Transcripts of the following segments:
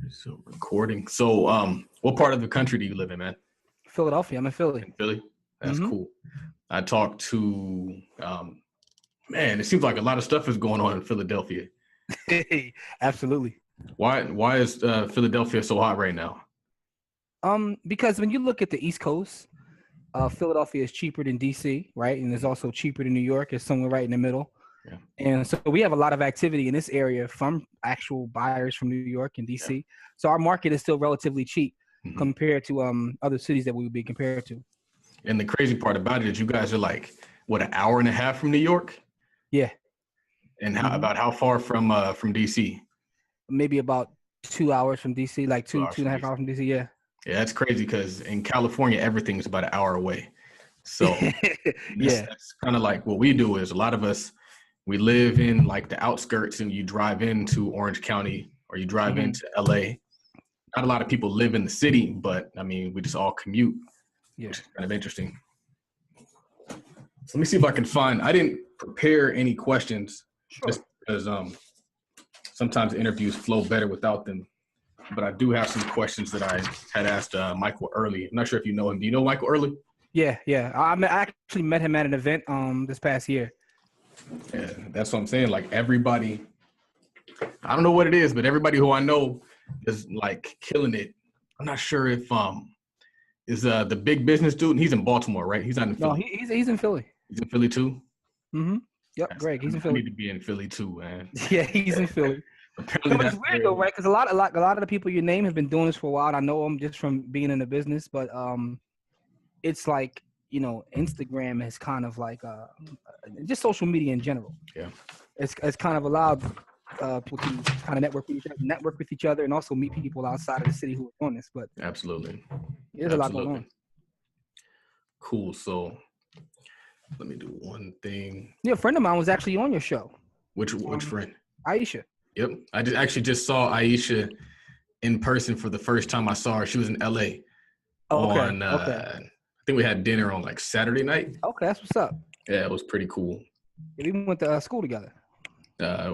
So recording. So, what part of the country do you live in, man? Philadelphia. I'm in Philly. In Philly? That's cool. I talked to, man, it seems like a lot of stuff is going on in Philadelphia. Absolutely. Why is Philadelphia so hot right now? Because when you look at the East Coast, Philadelphia is cheaper than DC, right? And it's also cheaper than New York. It's somewhere right in the middle. Yeah. And so we have a lot of activity in this area from actual buyers from New York and DC. Yeah. So our market is still relatively cheap compared to other cities that we would be compared to. And the crazy part about it is you guys are like, what, an hour and a half from New York? Yeah. And how far from DC? Maybe about 2 hours from DC, like two and a half hours from DC. Yeah. Yeah, that's crazy because in California, everything's about an hour away. So that's kind of like what we do is a lot of us, we live in like the outskirts and you drive into Orange County or you drive into LA. Not a lot of people live in the city, but I mean, we just all commute. Yeah. Which is kind of interesting. So let me see if I can find, I didn't prepare any questions just because sometimes interviews flow better without them. But I do have some questions that I had asked Michael Early. I'm not sure if you know him. Do you know Michael Early? Yeah. I actually met him at an event this past year. Yeah, that's what I'm saying. Like everybody, I don't know what it is, but everybody who I know is like killing it. I'm not sure if is the big business dude. And he's in Baltimore, right? He's not in Philly. No, he's in Philly. He's in Philly too. Yep, Greg. He's in Philly. I need to be in Philly too, man. Yeah, he's in Philly. Apparently it's weird though, right? Because a lot of the people you name have been doing this for a while. I know them just from being in the business, but it's like, you know, Instagram is kind of like just social media in general. Yeah, it's kind of allowed people to kind of network with each other, and also meet people outside of the city who are doing this. But absolutely, there's a lot going on. Cool. So let me do one thing. Yeah, a friend of mine was actually on your show. Which friend? Aisha. Yep, I just saw Aisha in person for the first time I saw her. She was in LA. Oh, okay. I think we had dinner on like Saturday night. Okay, that's what's up. Yeah, it was pretty cool. Yeah, we went to school together.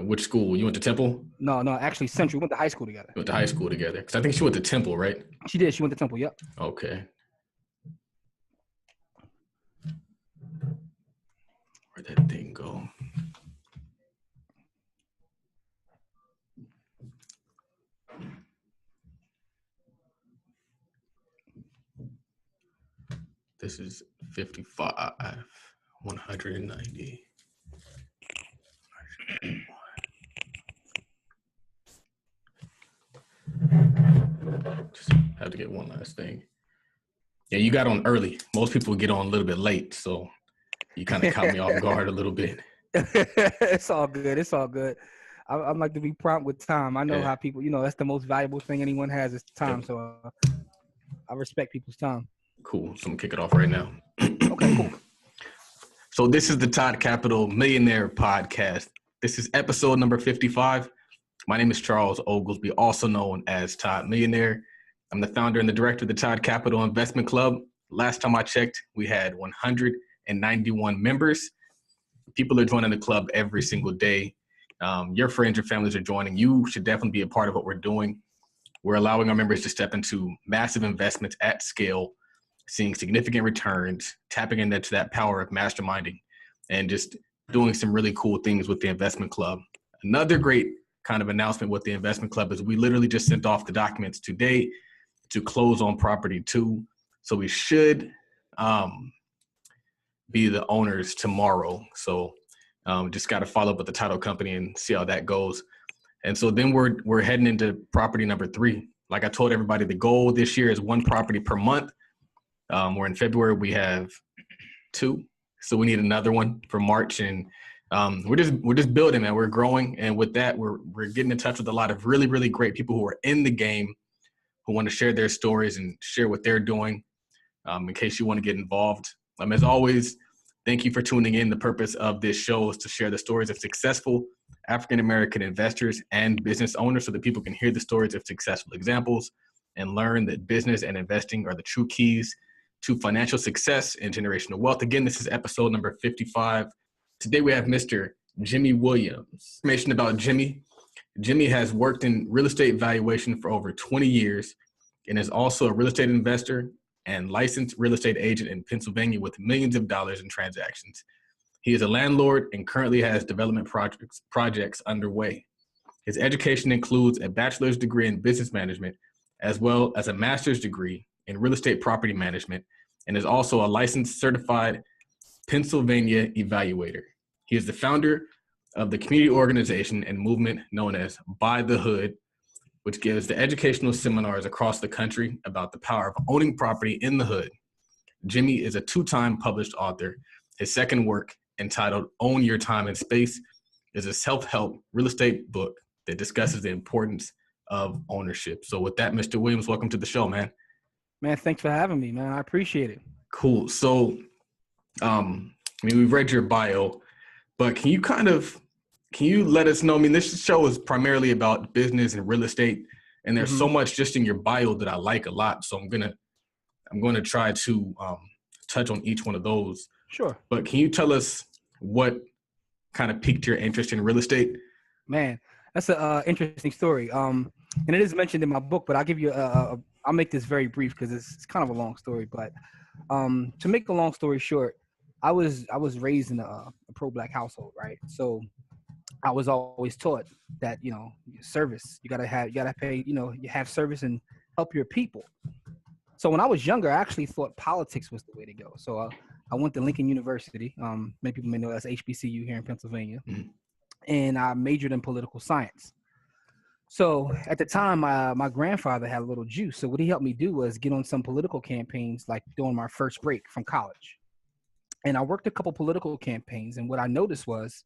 Which school? You went to Temple? No, actually Central. We went to high school together. We went to high school together. Because I think she went to Temple, right? She did. She went to Temple, yep. Okay. Where'd that thing go? This is 55, 190. Just have to get one last thing. Yeah, you got on early. Most people get on a little bit late, so you kind of caught me off guard a little bit. It's all good. I like to be prompt with time. I know how people, you know, that's the most valuable thing anyone has is time. Yeah. So I respect people's time. Cool. So I'm going to kick it off right now. Okay, cool. So this is the Todd Capital Millionaire Podcast. This is episode number 55. My name is Charles Oglesby, also known as Todd Millionaire. I'm the founder and the director of the Todd Capital Investment Club. Last time I checked, we had 191 members. People are joining the club every single day. Your friends or families are joining. You should definitely be a part of what we're doing. We're allowing our members to step into massive investments at scale, seeing significant returns, tapping into that power of masterminding, and just doing some really cool things with the investment club. Another great kind of announcement with the investment club is we literally just sent off the documents today to close on property 2. So we should be the owners tomorrow. So just got to follow up with the title company and see how that goes. And so then we're heading into property number 3. Like I told everybody, the goal this year is 1 property per month. We're in February, we have 2. So we need another one for March. And we're just building, man. We're growing. And with that, we're getting in touch with a lot of really, really great people who are in the game, who want to share their stories and share what they're doing in case you want to get involved. As always, thank you for tuning in. The purpose of this show is to share the stories of successful African-American investors and business owners so that people can hear the stories of successful examples and learn that business and investing are the true keys to financial success and generational wealth. Again, this is episode number 55. Today we have Mr. Jimmy Williams. Information about Jimmy. Jimmy has worked in real estate valuation for over 20 years and is also a real estate investor and licensed real estate agent in Pennsylvania with millions of dollars in transactions. He is a landlord and currently has development projects underway. His education includes a bachelor's degree in business management, as well as a master's degree in real estate property management, and is also a licensed certified Pennsylvania evaluator. He is the founder of the community organization and movement known as Buy the Hood, which gives the educational seminars across the country about the power of owning property in the hood. Jimmy is a 2-time published author. His second work, entitled Own Your Time and Space, is a self-help real estate book that discusses the importance of ownership. So with that, Mr. Williams, welcome to the show, man. Man, thanks for having me, man. I appreciate it. Cool. So, we've read your bio, but can you let us know, this show is primarily about business and real estate, and there's so much just in your bio that I like a lot. So I'm going to try to touch on each one of those. Sure. But can you tell us what kind of piqued your interest in real estate? Man, that's an interesting story. And it is mentioned in my book, but I'll give you I'll make this very brief because it's kind of a long story. But to make a long story short, I was raised in a pro-Black household, right? So I was always taught that, service, you gotta pay, you have service and help your people. So when I was younger, I actually thought politics was the way to go. So I went to Lincoln University. Many people may know that's HBCU here in Pennsylvania. Mm-hmm. And I majored in political science. So at the time, my grandfather had a little juice. So what he helped me do was get on some political campaigns, like during my first break from college. And I worked a couple political campaigns. And what I noticed was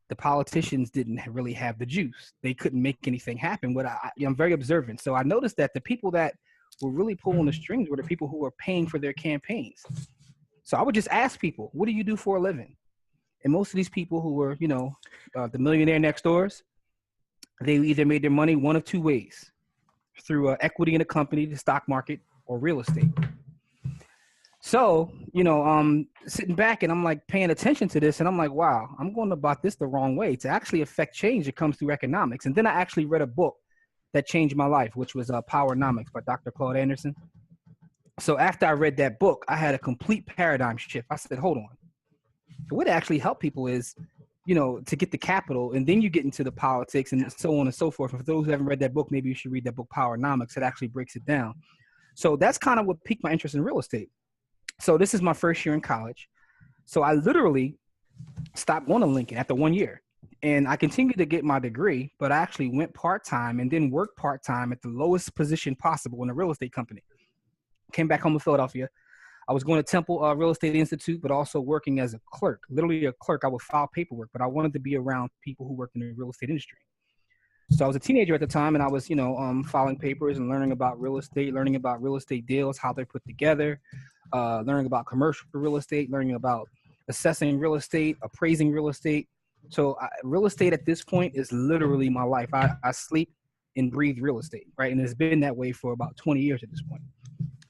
the politicians didn't really have the juice. They couldn't make anything happen. But I'm very observant. So I noticed that the people that were really pulling the strings were the people who were paying for their campaigns. So I would just ask people, what do you do for a living? And most of these people who were, the millionaire next doors, they either made their money one of two ways: through equity in a company, the stock market, or real estate. So, sitting back and I'm like paying attention to this, and I'm like, wow, I'm going about this the wrong way. To actually affect change, it comes through economics. And then I actually read a book that changed my life, which was Powernomics by Dr. Claude Anderson. So after I read that book, I had a complete paradigm shift. I said, hold on. The way to actually help people is, to get the capital, and then you get into the politics and so on and so forth. And for those who haven't read that book, maybe you should read that book, Powernomics. It actually breaks it down. So that's kind of what piqued my interest in real estate. So this is my first year in college. So I literally stopped going to Lincoln after 1 year. And I continued to get my degree, but I actually went part-time and then worked part-time at the lowest position possible in a real estate company. Came back home to Philadelphia. I was going to Temple Real Estate Institute, but also working as a clerk. Literally a clerk. I would file paperwork, but I wanted to be around people who worked in the real estate industry. So I was a teenager at the time, and I was, filing papers and learning about real estate deals, how they're put together, learning about commercial real estate, learning about assessing real estate, appraising real estate. So real estate at this point is literally my life. I sleep and breathe real estate, right? And it's been that way for about 20 years at this point.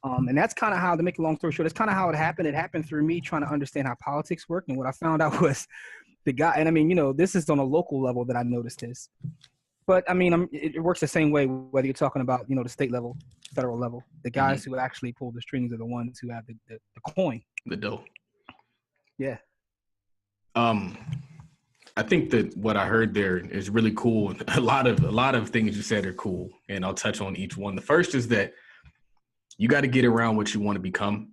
And that's kind of how, to make a long story short, that's kind of how it happened. It happened through me trying to understand how politics work. And what I found out was the guy, and this is on a local level that I noticed this. But it works the same way, whether you're talking about, the state level, federal level. The guys who actually pull the strings are the ones who have the coin. The dough. Yeah. I think that what I heard there is really cool. A lot of things you said are cool, and I'll touch on each one. The first is that you got to get around what you want to become.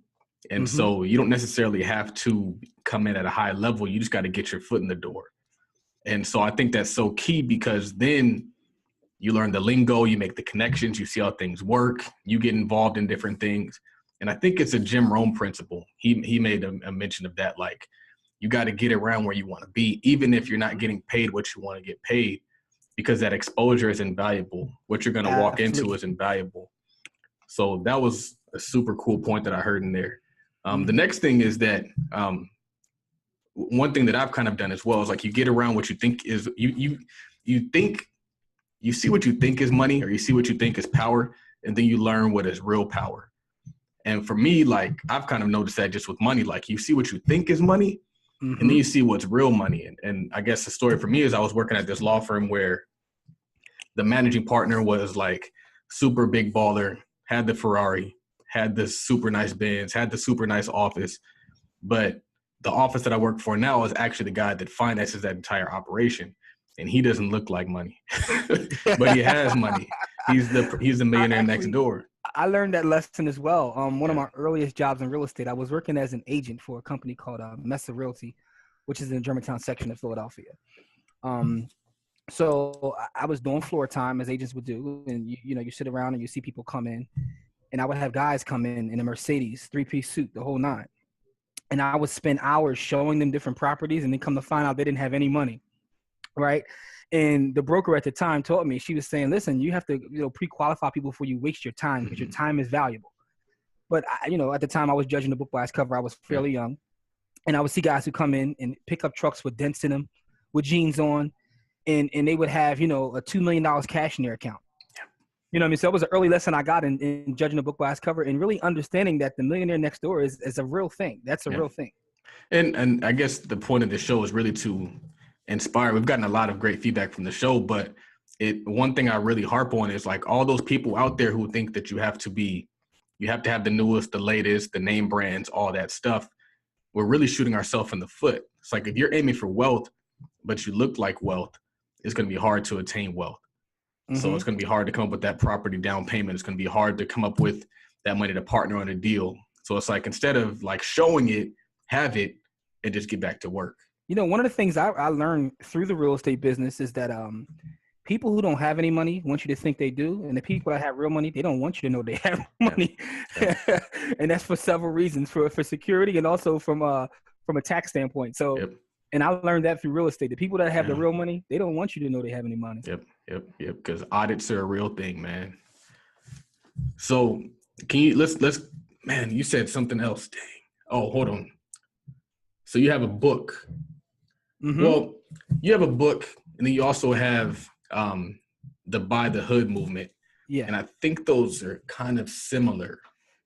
And so you don't necessarily have to come in at a high level. You just got to get your foot in the door. And so I think that's so key, because then you learn the lingo, you make the connections, you see how things work, you get involved in different things. And I think it's a Jim Rohn principle. He made a mention of that, like, you got to get around where you want to be, even if you're not getting paid what you want to get paid, because that exposure is invaluable. What you're going to walk into is invaluable. So that was a super cool point that I heard in there. The next thing is that one thing that I've kind of done as well is, like, you get around what you think is, you see what you think is money, or you see what you think is power, and then you learn what is real power. And for me, like, I've kind of noticed that just with money, like, you see what you think is money, and then you see what's real money. And I guess the story for me is I was working at this law firm where the managing partner was like super big baller, had the Ferrari, had the super nice Benz, had the super nice office. But the office that I work for now is actually the guy that finances that entire operation. And he doesn't look like money, but he has money. He's the millionaire next door. I learned that lesson as well. One of my earliest jobs in real estate, I was working as an agent for a company called Mesa Realty, which is in the Germantown section of Philadelphia. So I was doing floor time as agents would do. And, you sit around and you see people come in. And I would have guys come in a Mercedes, 3-piece suit, the whole nine. And I would spend hours showing them different properties and then come to find out they didn't have any money. Right. And the broker at the time taught me, she was saying, listen, you have to, pre-qualify people before you waste your time because your time is valuable. But, at the time I was judging the book by its cover. I was fairly young. And I would see guys who come in and pick up trucks with dents in them, with jeans on, and they would have, a $2 million cash in their account. You know what I mean? So it was an early lesson I got in judging the book by its cover and really understanding that the millionaire next door is a real thing. That's a real thing. And I guess the point of the show is really to inspire. We've gotten a lot of great feedback from the show, but one thing I really harp on is like all those people out there who think that you have to have the newest, the latest, the name brands, all that stuff. We're really shooting ourselves in the foot. It's like if you're aiming for wealth, but you look like wealth, it's going to be hard to attain wealth. So it's going to be hard to come up with that property down payment. It's going to be hard to come up with that money to partner on a deal. So it's like, instead of like showing it, have it, and just get back to work. One of the things I learned through the real estate business is that people who don't have any money want you to think they do. And the people that have real money, they don't want you to know they have money. Yeah. And that's for several reasons, for security and also from a tax standpoint. So, and I learned that through real estate. The people that have the real money, they don't want you to know they have any money. Yep. Because audits are a real thing, man. So can you, man, you said something else. Dang. Oh, hold on. So you have a book. Well, you have a book, and then you also have the Buy the Hood movement. Yeah. And I think those are kind of similar.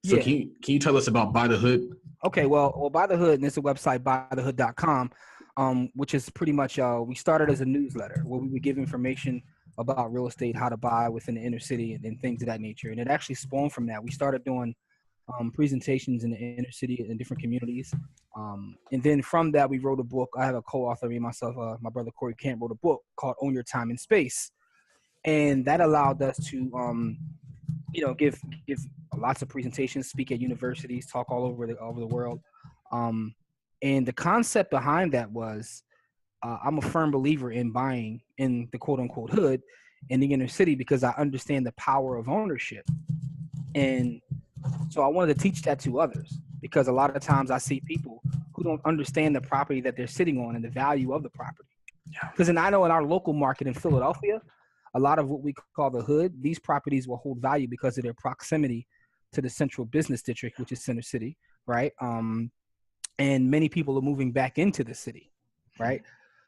So can you tell us about Buy the Hood? Okay, well, Buy the Hood, and it's a website, buythehood.com, which is pretty much, we started as a newsletter where we would give information about real estate, how to buy within the inner city and things of that nature. And it actually spawned from that. We started doing presentations in the inner city in different communities. And then from that, we wrote a book. I have a co-author, me and myself, my brother Corey Camp wrote a book called Own Your Time and Space. And that allowed us to, give lots of presentations, speak at universities, talk all over the world. And the concept behind that was, I'm a firm believer in buying in the quote unquote hood in the inner city because I understand the power of ownership. And so I wanted to teach that to others because a lot of times I see people who don't understand the property that they're sitting on and the value of the property. Because I know in our local market in Philadelphia, a lot of what we call the hood, these properties will hold value because of their proximity to the central business district, which is Center City, right? And many people are moving back into the city, right?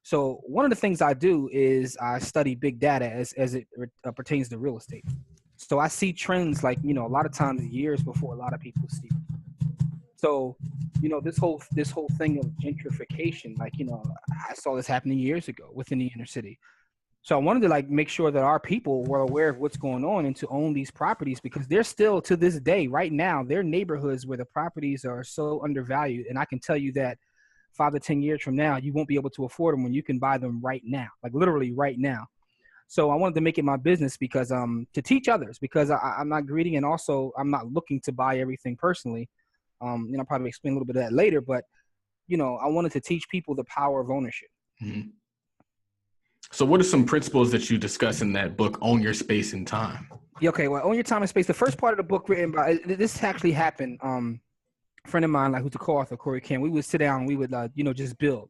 So one of the things I do is I study big data as it pertains to real estate. So I see trends like, a lot of times years before a lot of people see. So, this whole thing of gentrification, like, I saw this happening years ago within the inner city. So I wanted to make sure that our people were aware of what's going on and to own these properties because they're still to this day, right now, they're neighborhoods where the properties are so undervalued. And I can tell you that 5 to 10 years from now, you won't be able to afford them when you can buy them right now, like literally right now. So I wanted to make it my business because to teach others because I'm not greedy and also I'm not looking to buy everything personally. I'll probably explain a little bit of that later, but I wanted to teach people the power of ownership. Mm-hmm. So what are some principles that you discuss in that book, Own Your Space and Time? Okay, well, Own Your Time and Space. The first part of the book written by this actually happened. A friend of mine, who's a co-author, Corey Camp, we would sit down, we would just build,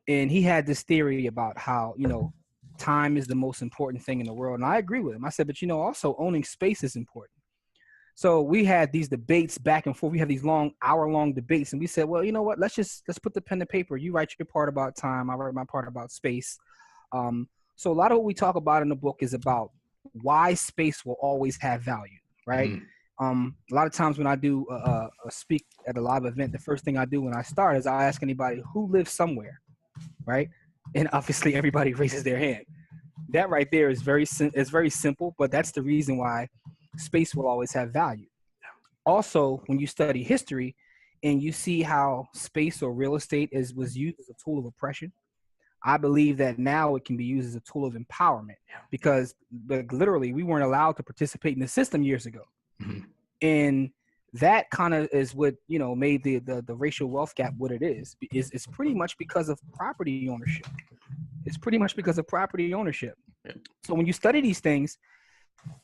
and he had this theory about how time is the most important thing in the world, and I agree with him. I said, but also owning space is important. So we had these debates back and forth. We had these hour-long debates, and we said, well, you know what? Let's put the pen to paper. You write your part about time. I write my part about space. So a lot of what we talk about in the book is about why space will always have value, right? Mm-hmm. A lot of times when I do a speak at a live event, the first thing I do when I start is I ask anybody who lives somewhere, right? And obviously everybody raises their hand. That right there is very simple, but that's the reason why space will always have value. Also, when you study history and you see how space or real estate was used as a tool of oppression, I believe that now it can be used as a tool of empowerment, because literally we weren't allowed to participate in the system years ago. Mm-hmm. And that kind of is what, made the racial wealth gap what it is. It's pretty much because of property ownership. So when you study these things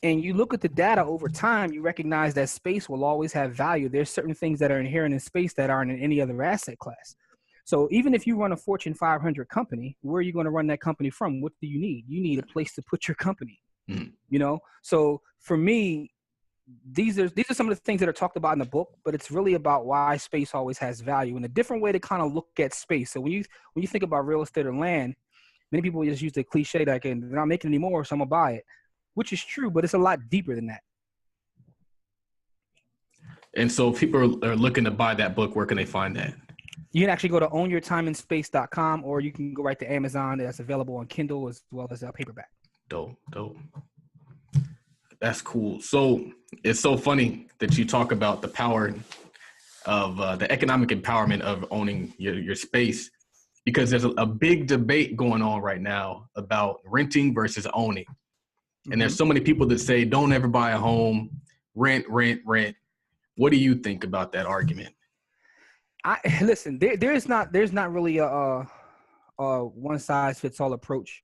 and you look at the data over time, you recognize that space will always have value. There's certain things that are inherent in space that aren't in any other asset class. So even if you run a Fortune 500 company, where are you going to run that company from? What do you need? You need a place to put your company. Mm-hmm. So for me, these are some of the things that are talked about in the book, but it's really about why space always has value and a different way to kind of look at space. So when you think about real estate or land, many people just use the cliche like, they're not making any more, so I'm gonna buy it, which is true, but it's a lot deeper than that. And so if people are looking to buy that book, where can they find that? You can actually go to ownyourtimeinspace.com, or you can go right to Amazon. That's available on Kindle as well as paperback. Dope. That's cool. So it's so funny that you talk about the power of the economic empowerment of owning your space, because there's a big debate going on right now about renting versus owning. Mm-hmm. And there's so many people that say, don't ever buy a home, rent. What do you think about that argument? Listen, there's not really a one size fits all approach.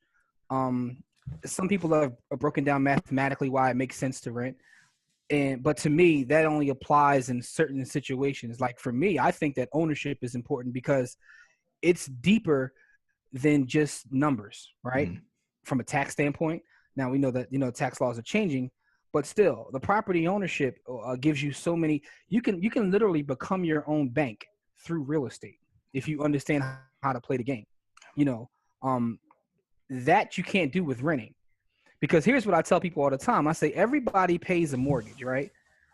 Some people have broken down mathematically why it makes sense to rent. But to me, that only applies in certain situations. Like for me, I think that ownership is important because it's deeper than just numbers, right? Mm-hmm. From a tax standpoint. Now we know that, tax laws are changing, but still the property ownership gives you so many, you can literally become your own bank through real estate if you understand how to play the game, that you can't do with renting. Because here's what I tell people all the time. I say everybody pays a mortgage, right?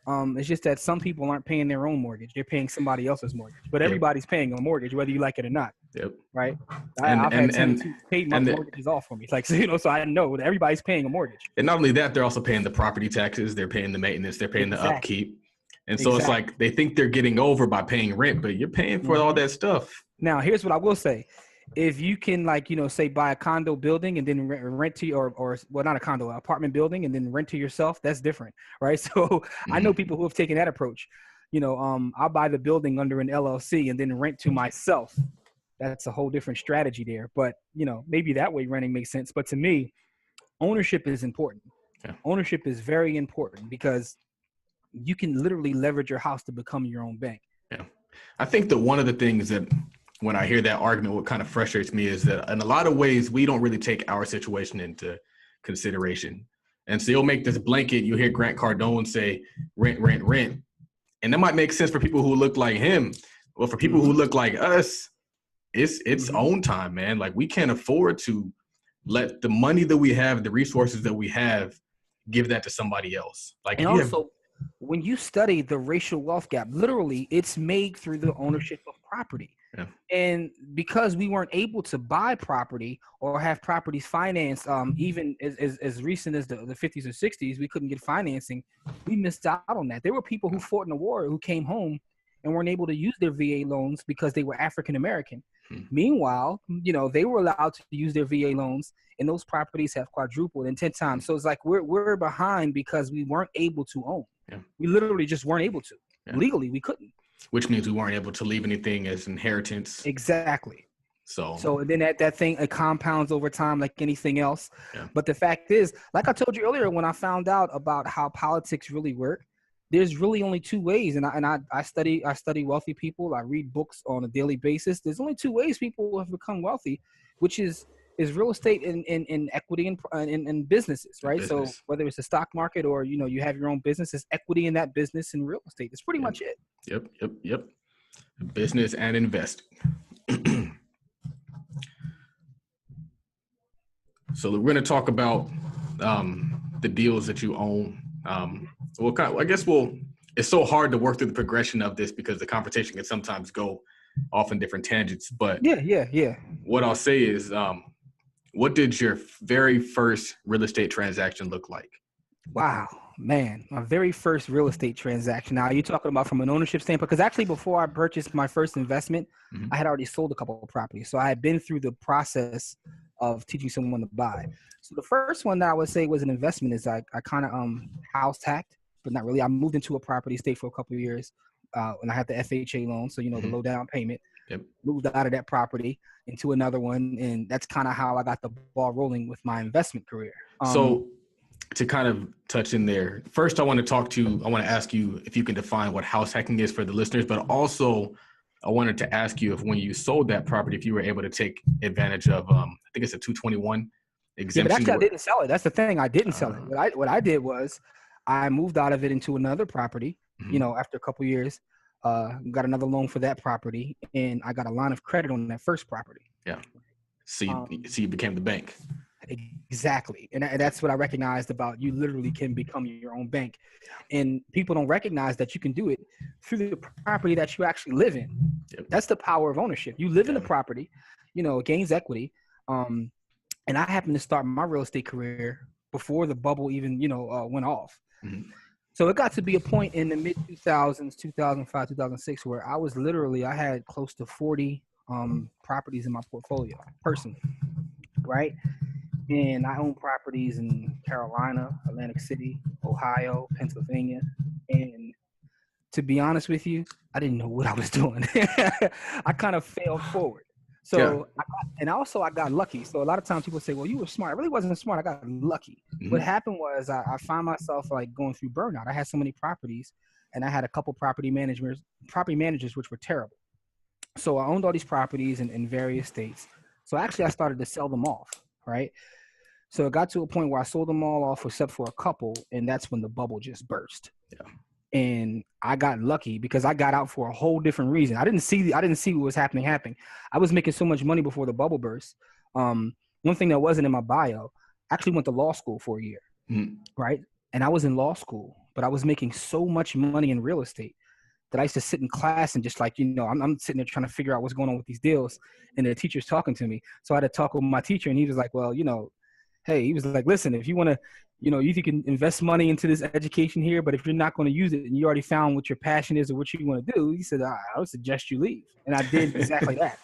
It's just that some people aren't paying their own mortgage. They're paying somebody else's mortgage. But everybody's paying a mortgage, whether you like it or not. Yep. Right? I've had tenants who paid my mortgages off for me. It's like, so I know that everybody's paying a mortgage. And not only that, they're also paying the property taxes. They're paying the maintenance. They're paying the upkeep. And so it's like they think they're getting over by paying rent, but you're paying for all that stuff. Now, here's what I will say. If you can, say buy a condo building and then rent to or not a condo, an apartment building and then rent to yourself, that's different, right? So I know people who have taken that approach. I'll buy the building under an LLC and then rent to myself. That's a whole different strategy there. But, maybe that way renting makes sense. But to me, ownership is important. Yeah. Ownership is very important because you can literally leverage your house to become your own bank. Yeah. I think that one of the things that when I hear that argument, what kind of frustrates me is that in a lot of ways, we don't really take our situation into consideration. And so you'll make this blanket, you'll hear Grant Cardone say, rent. And that might make sense for people who look like him. Well, for people who look like us, it's own time, man. Like we can't afford to let the money that we have, the resources that we have, give that to somebody else. Like, and also, when you study the racial wealth gap, literally it's made through the ownership of property. Yeah. And because we weren't able to buy property or have properties financed, even as recent as the 50s or 60s, we couldn't get financing. We missed out on that. There were people who fought in the war who came home and weren't able to use their VA loans because they were African American. Meanwhile, they were allowed to use their VA loans, and those properties have quadrupled in 10 times. So it's like we're behind because we weren't able to own. Yeah. We literally just weren't able to. Yeah. Legally, we couldn't. Which means we weren't able to leave anything as inheritance. Exactly. So then that thing, it compounds over time like anything else. Yeah. But the fact is, like I told you earlier, when I found out about how politics really work, there's really only two ways. And I study wealthy people. I read books on a daily basis. There's only two ways people have become wealthy, which is real estate and equity in businesses, right? Business. So whether it's the stock market or, you have your own business, it's equity in that business and real estate. That's pretty much it. Yep. Business and investing. So we're going to talk about the deals that you own. It's so hard to work through the progression of this because the conversation can sometimes go off in different tangents. But yeah. What I'll say is, what did your very first real estate transaction look like? Wow, man, my very first real estate transaction. Now, you're talking about from an ownership standpoint, because actually before I purchased my first investment, I had already sold a couple of properties. So I had been through the process of teaching someone to buy. So the first one that I would say was an investment is I kind of house hacked, but not really. I moved into a property, stayed for a couple of years, and I had the FHA loan. So, the low down payment. Yep. Moved out of that property into another one. And that's kind of how I got the ball rolling with my investment career. So to kind of touch in there, first I want to ask you if you can define what house hacking is for the listeners, but also I wanted to ask you if when you sold that property, if you were able to take advantage of, I think it's a 221 exemption. Yeah, but actually I didn't sell it. That's the thing. I didn't sell it. What I did was I moved out of it into another property, after a couple of years, got another loan for that property, and I got a line of credit on that first property. Yeah. So you became the bank. Exactly. And that's what I recognized about you literally can become your own bank. And people don't recognize that you can do it through the property that you actually live in. Yep. That's the power of ownership. You live in the property, it gains equity. And I happened to start my real estate career before the bubble even, went off. So it got to be a point in the mid 2000s, 2005, 2006, where I had close to 40 properties in my portfolio personally. Right. And I own properties in Carolina, Atlantic City, Ohio, Pennsylvania. And to be honest with you, I didn't know what I was doing. I kind of failed forward. So, I got lucky. So a lot of times people say, well, you were smart. I really wasn't smart. I got lucky. What happened was I found myself like going through burnout. I had so many properties and I had a couple property managers, which were terrible. So I owned all these properties in various states. So actually I started to sell them off. Right. So it got to a point where I sold them all off except for a couple. And that's when the bubble just burst. Yeah. And I got lucky because I got out for a whole different reason. I didn't see what was happening. I was making so much money before the bubble burst. One thing that wasn't in my bio, I actually went to law school for a year. Right. And I was in law school, but I was making so much money in real estate that I used to sit in class and just like, I'm sitting there trying to figure out what's going on with these deals. And the teacher's talking to me. So I had to talk with my teacher and he was like, well, hey, he was like, listen, if you want to, you can invest money into this education here, but if you're not going to use it and you already found what your passion is or what you want to do, he said, I would suggest you leave. And I did exactly that.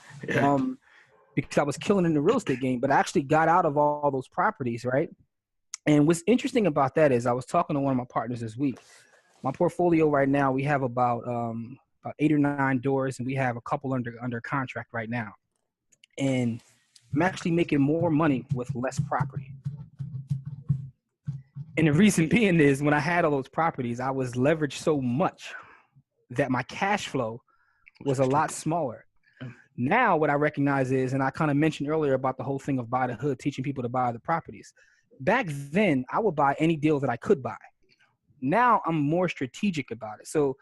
Because I was killing in the real estate game, but I actually got out of all those properties. Right. And what's interesting about that is I was talking to one of my partners this week. My portfolio right now, we have about 8 or 9 doors and we have a couple under contract right now. And I'm actually making more money with less property. And the reason being is when I had all those properties, I was leveraged so much that my cash flow was a lot smaller. Now what I recognize is, and I kind of mentioned earlier about the whole thing of buy the hood, teaching people to buy the properties. Back then, I would buy any deal that I could buy. Now I'm more strategic about it. So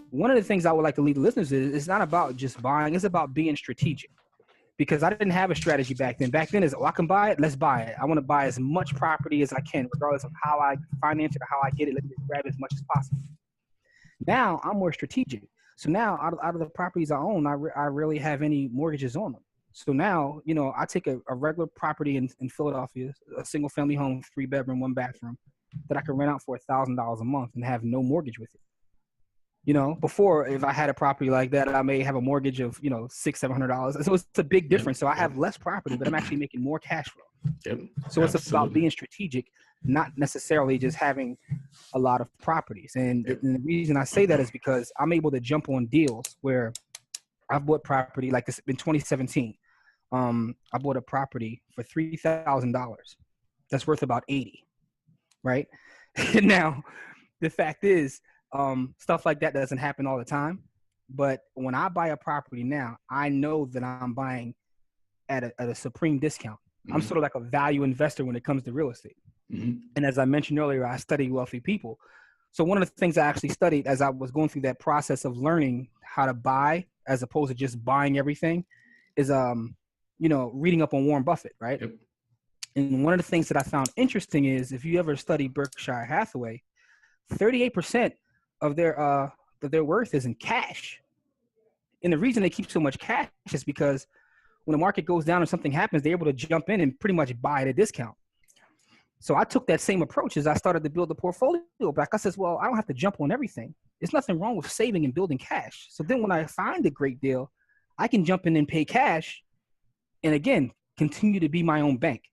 one of the things I would like to lead the listeners is it's not about just buying, it's about being strategic. Because I didn't have a strategy back then. Back then is, I can buy it, let's buy it. I want to buy as much property as I can, regardless of how I finance it or how I get it. Let me just grab as much as possible. Now I'm more strategic. So now out of the properties I own, I rarely have any mortgages on them. So now, I take a regular property in Philadelphia, a single family home, 3-bedroom, 1-bathroom, that I can rent out for $1,000 a month and have no mortgage with it. Before, if I had a property like that, I may have a mortgage of, $600-700. So it's a big difference. So I have less property, but I'm actually making more cash flow. Yep. So it's about being strategic, not necessarily just having a lot of properties. And the reason I say that is because I'm able to jump on deals where I've bought property like this in 2017. I bought a property for $3,000. That's worth about $80. Right. Now, the fact is, stuff like that doesn't happen all the time. But when I buy a property now, I know that I'm buying at a supreme discount. I'm sort of like a value investor when it comes to real estate. And as I mentioned earlier, I study wealthy people. So one of the things I actually studied as I was going through that process of learning how to buy as opposed to just buying everything is, reading up on Warren Buffett, right? Yep. And one of the things that I found interesting is if you ever study Berkshire Hathaway, 38% of their worth is in cash. And the reason they keep so much cash is because when the market goes down and something happens, they're able to jump in and pretty much buy at a discount. So I took that same approach as I started to build the portfolio back. I said, well, I don't have to jump on everything. There's nothing wrong with saving and building cash. So then when I find a great deal, I can jump in and pay cash and, again, continue to be my own bank.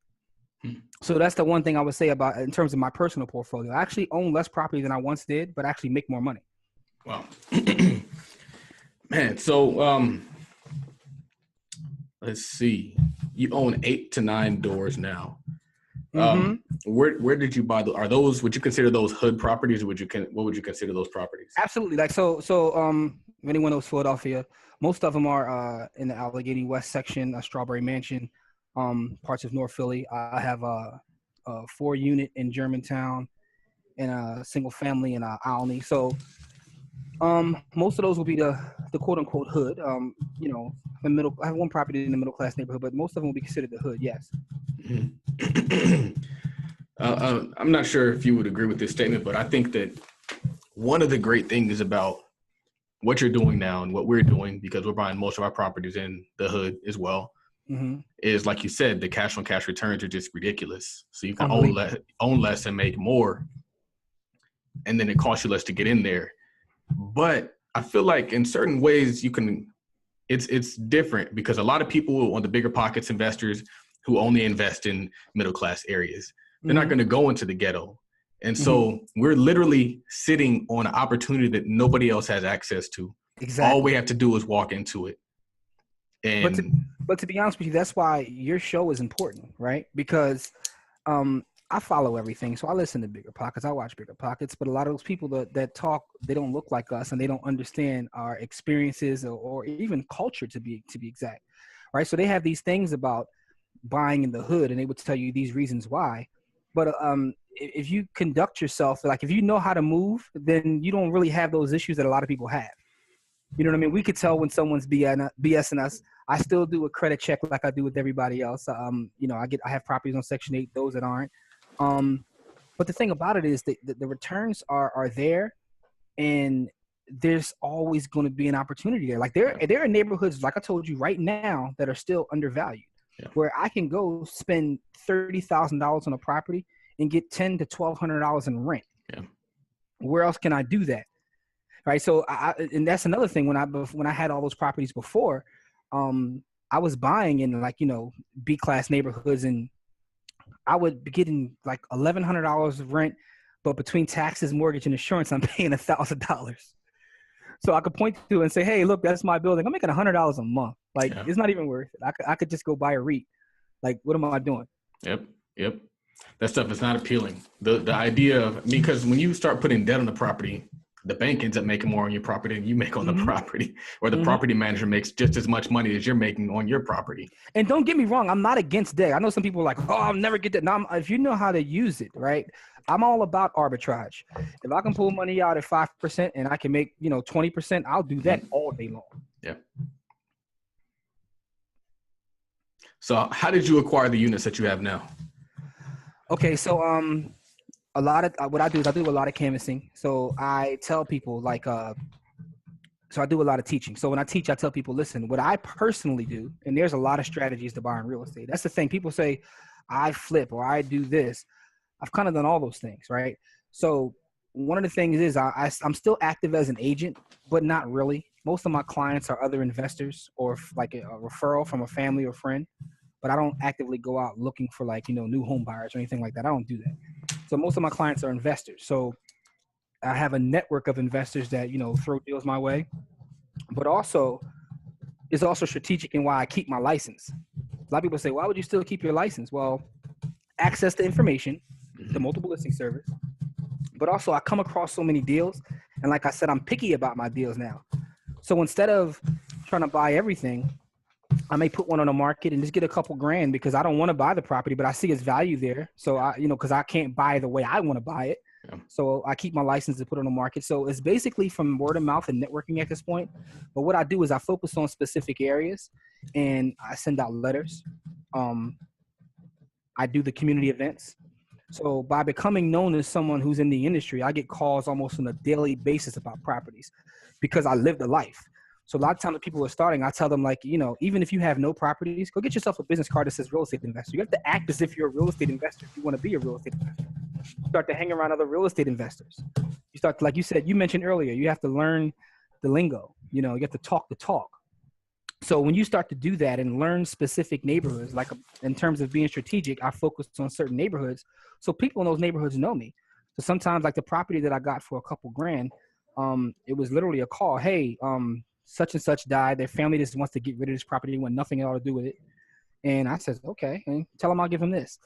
So that's the one thing I would say about in terms of my personal portfolio. I actually own less property than I once did, but actually make more money. Wow. Man, so let's see. You own 8 to 9 doors now. Where did you buy are those, would you consider those hood properties, or what would you consider those properties? Absolutely. Like so if anyone knows Philadelphia, most of them are in the Allegheny West section, a Strawberry Mansion, parts of North Philly. I have a 4-unit in Germantown and a single family in Alney. So most of those will be the quote unquote hood. The middle. I have one property in the middle class neighborhood, but most of them will be considered the hood. Yes. I'm not sure if you would agree with this statement, but I think that one of the great things about what you're doing now and what we're doing, because we're buying most of our properties in the hood as well, is, like you said, the cash on cash returns are just ridiculous. So you can own less and make more, and then it costs you less to get in there. But I feel like in certain ways it's different, because a lot of people on the bigger pockets investors who only invest in middle class areas, they're not going to go into the ghetto. And so we're literally sitting on an opportunity that nobody else has access to. Exactly. All we have to do is walk into it. And but to be honest with you, that's why your show is important, right? Because I follow everything. So I listen to Bigger Pockets. I watch Bigger Pockets. But a lot of those people that talk, they don't look like us, and they don't understand our experiences or even culture, to be exact, right? So they have these things about buying in the hood, and they would tell you these reasons why. But if you conduct yourself, like if you know how to move, then you don't really have those issues that a lot of people have. You know what I mean? We could tell when someone's BSing us. I still do a credit check like I do with everybody else. I have properties on Section 8, those that aren't. But the thing about it is that the returns are there, and there's always going to be an opportunity there. Like there are neighborhoods, like I told you right now, that are still undervalued. Yeah. Where I can go spend $30,000 on a property and get $1,000 to $1,200 in rent. Yeah. Where else can I do that? Right. So and that's another thing. When I had all those properties before, I was buying in B class neighborhoods, and I would be getting like $1,100 of rent, but between taxes, mortgage, and insurance, I'm paying $1,000. So I could point to it and say, hey, look, that's my building. I'm making $100 a month. Like, It's not even worth it. I could just go buy a REIT. Like, what am I doing? Yep. That stuff is not appealing. The idea of, because when you start putting debt on the property, the bank ends up making more on your property than you make on the property, or the property manager makes just as much money as you're making on your property. And don't get me wrong, I'm not against debt. I know some people are like, oh, I'll never get that. No, if you know how to use it, right? I'm all about arbitrage. If I can pull money out at 5% and I can make, 20%, I'll do that all day long. Yeah. So how did you acquire the units that you have now? Okay. So, a lot of what I do is I do a lot of canvassing. So I tell people so I do a lot of teaching. So when I teach, I tell people, listen, what I personally do, and there's a lot of strategies to buying real estate. That's the thing. People say I flip or I do this. I've kind of done all those things, right? So one of the things is I'm still active as an agent, but not really. Most of my clients are other investors or like a referral from a family or friend, but I don't actively go out looking for new home buyers or anything like that. I don't do that. So most of my clients are investors. So I have a network of investors that, throw deals my way, but also it's also strategic in why I keep my license. A lot of people say, why would you still keep your license? Well, access to information, the multiple listing service, but also I come across so many deals. And like I said, I'm picky about my deals now. So instead of trying to buy everything, I may put one on the market and just get a couple grand because I don't want to buy the property, but I see its value there. So because I can't buy the way I want to buy it. Yeah. So I keep my license to put on the market. So it's basically from word of mouth and networking at this point. But what I do is I focus on specific areas and I send out letters. I do the community events. So by becoming known as someone who's in the industry, I get calls almost on a daily basis about properties because I live the life. So a lot of times when people are starting, I tell them, like, you know, even if you have no properties, go get yourself a business card that says real estate investor. You have to act as if you're a real estate investor if you want to be a real estate investor. You start to hang around other real estate investors. You start to, like you said, you mentioned earlier, you have to learn the lingo. You know, you have to talk the talk. So when you start to do that and learn specific neighborhoods, like in terms of being strategic, I focused on certain neighborhoods. So people in those neighborhoods know me. So sometimes, like the property that I got for a couple grand, it was literally a call. Hey, such and such died. Their family just wants to get rid of this property. They want nothing at all to do with it. And I said, okay, and tell them I'll give them this.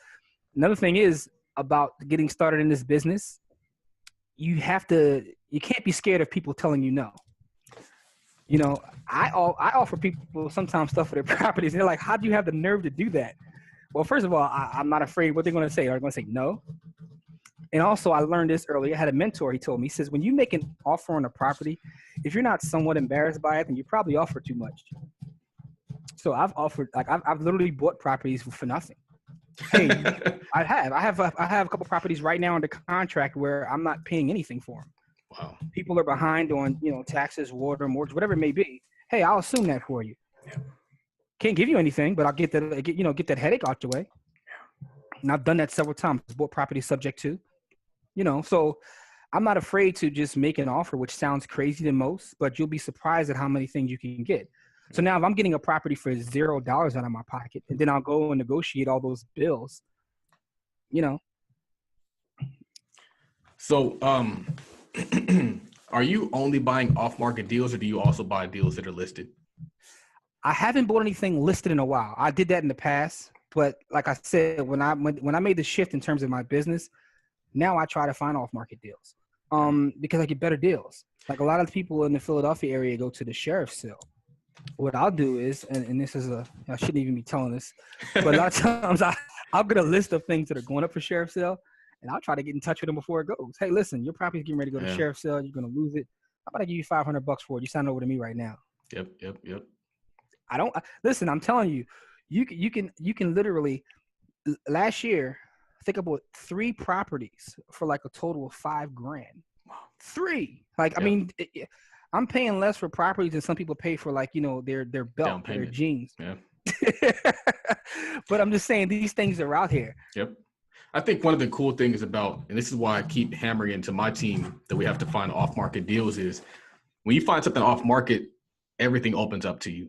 Another thing is about getting started in this business. You can't be scared of people telling you no. You know, I offer people sometimes stuff for their properties. And they're like, how do you have the nerve to do that? Well, first of all, I'm not afraid what they're going to say. Are they going to say no? And also, I learned this earlier. I had a mentor. He told me, he says, when you make an offer on a property, if you're not somewhat embarrassed by it, then you probably offer too much. So I've offered, like, I've literally bought properties for nothing. Hey, I have a couple properties right now under contract where I'm not paying anything for them. Wow. People are behind on, you know, taxes, water, mortgage, whatever it may be. Hey, I'll assume that for you. Yeah. Can't give you anything, but I'll get that headache out your way. And I've done that several times. Bought property subject to, you know, so I'm not afraid to just make an offer, which sounds crazy to most, but you'll be surprised at how many things you can get. So now if I'm getting a property for $0 out of my pocket, and then I'll go and negotiate all those bills, you know. So, are you only buying off-market deals, or do you also buy deals that are listed? I haven't bought anything listed in a while. I did that in the past, but like I said, when I made the shift in terms of my business, now I try to find off-market deals because I get better deals. Like a lot of people in the Philadelphia area go to the sheriff's sale. What I'll do is, and this is I shouldn't even be telling this, but a lot of times I'll get a list of things that are going up for sheriff's sale, and I'll try to get in touch with them before it goes. Hey, listen, your property's getting ready to go to sheriff's sale. You're going to lose it. How about I give you $500 for it? You sign over to me right now. Yep. Listen, I'm telling you, you can literally, last year, I think I bought 3 properties for like a total of $5,000. 3. Like, I mean, I'm paying less for properties than some people pay for, like, you know, their belt, their jeans. Yeah. But I'm just saying these things are out here. Yep. I think one of the cool things about, and this is why I keep hammering into my team that we have to find off-market deals, is when you find something off-market, everything opens up to you.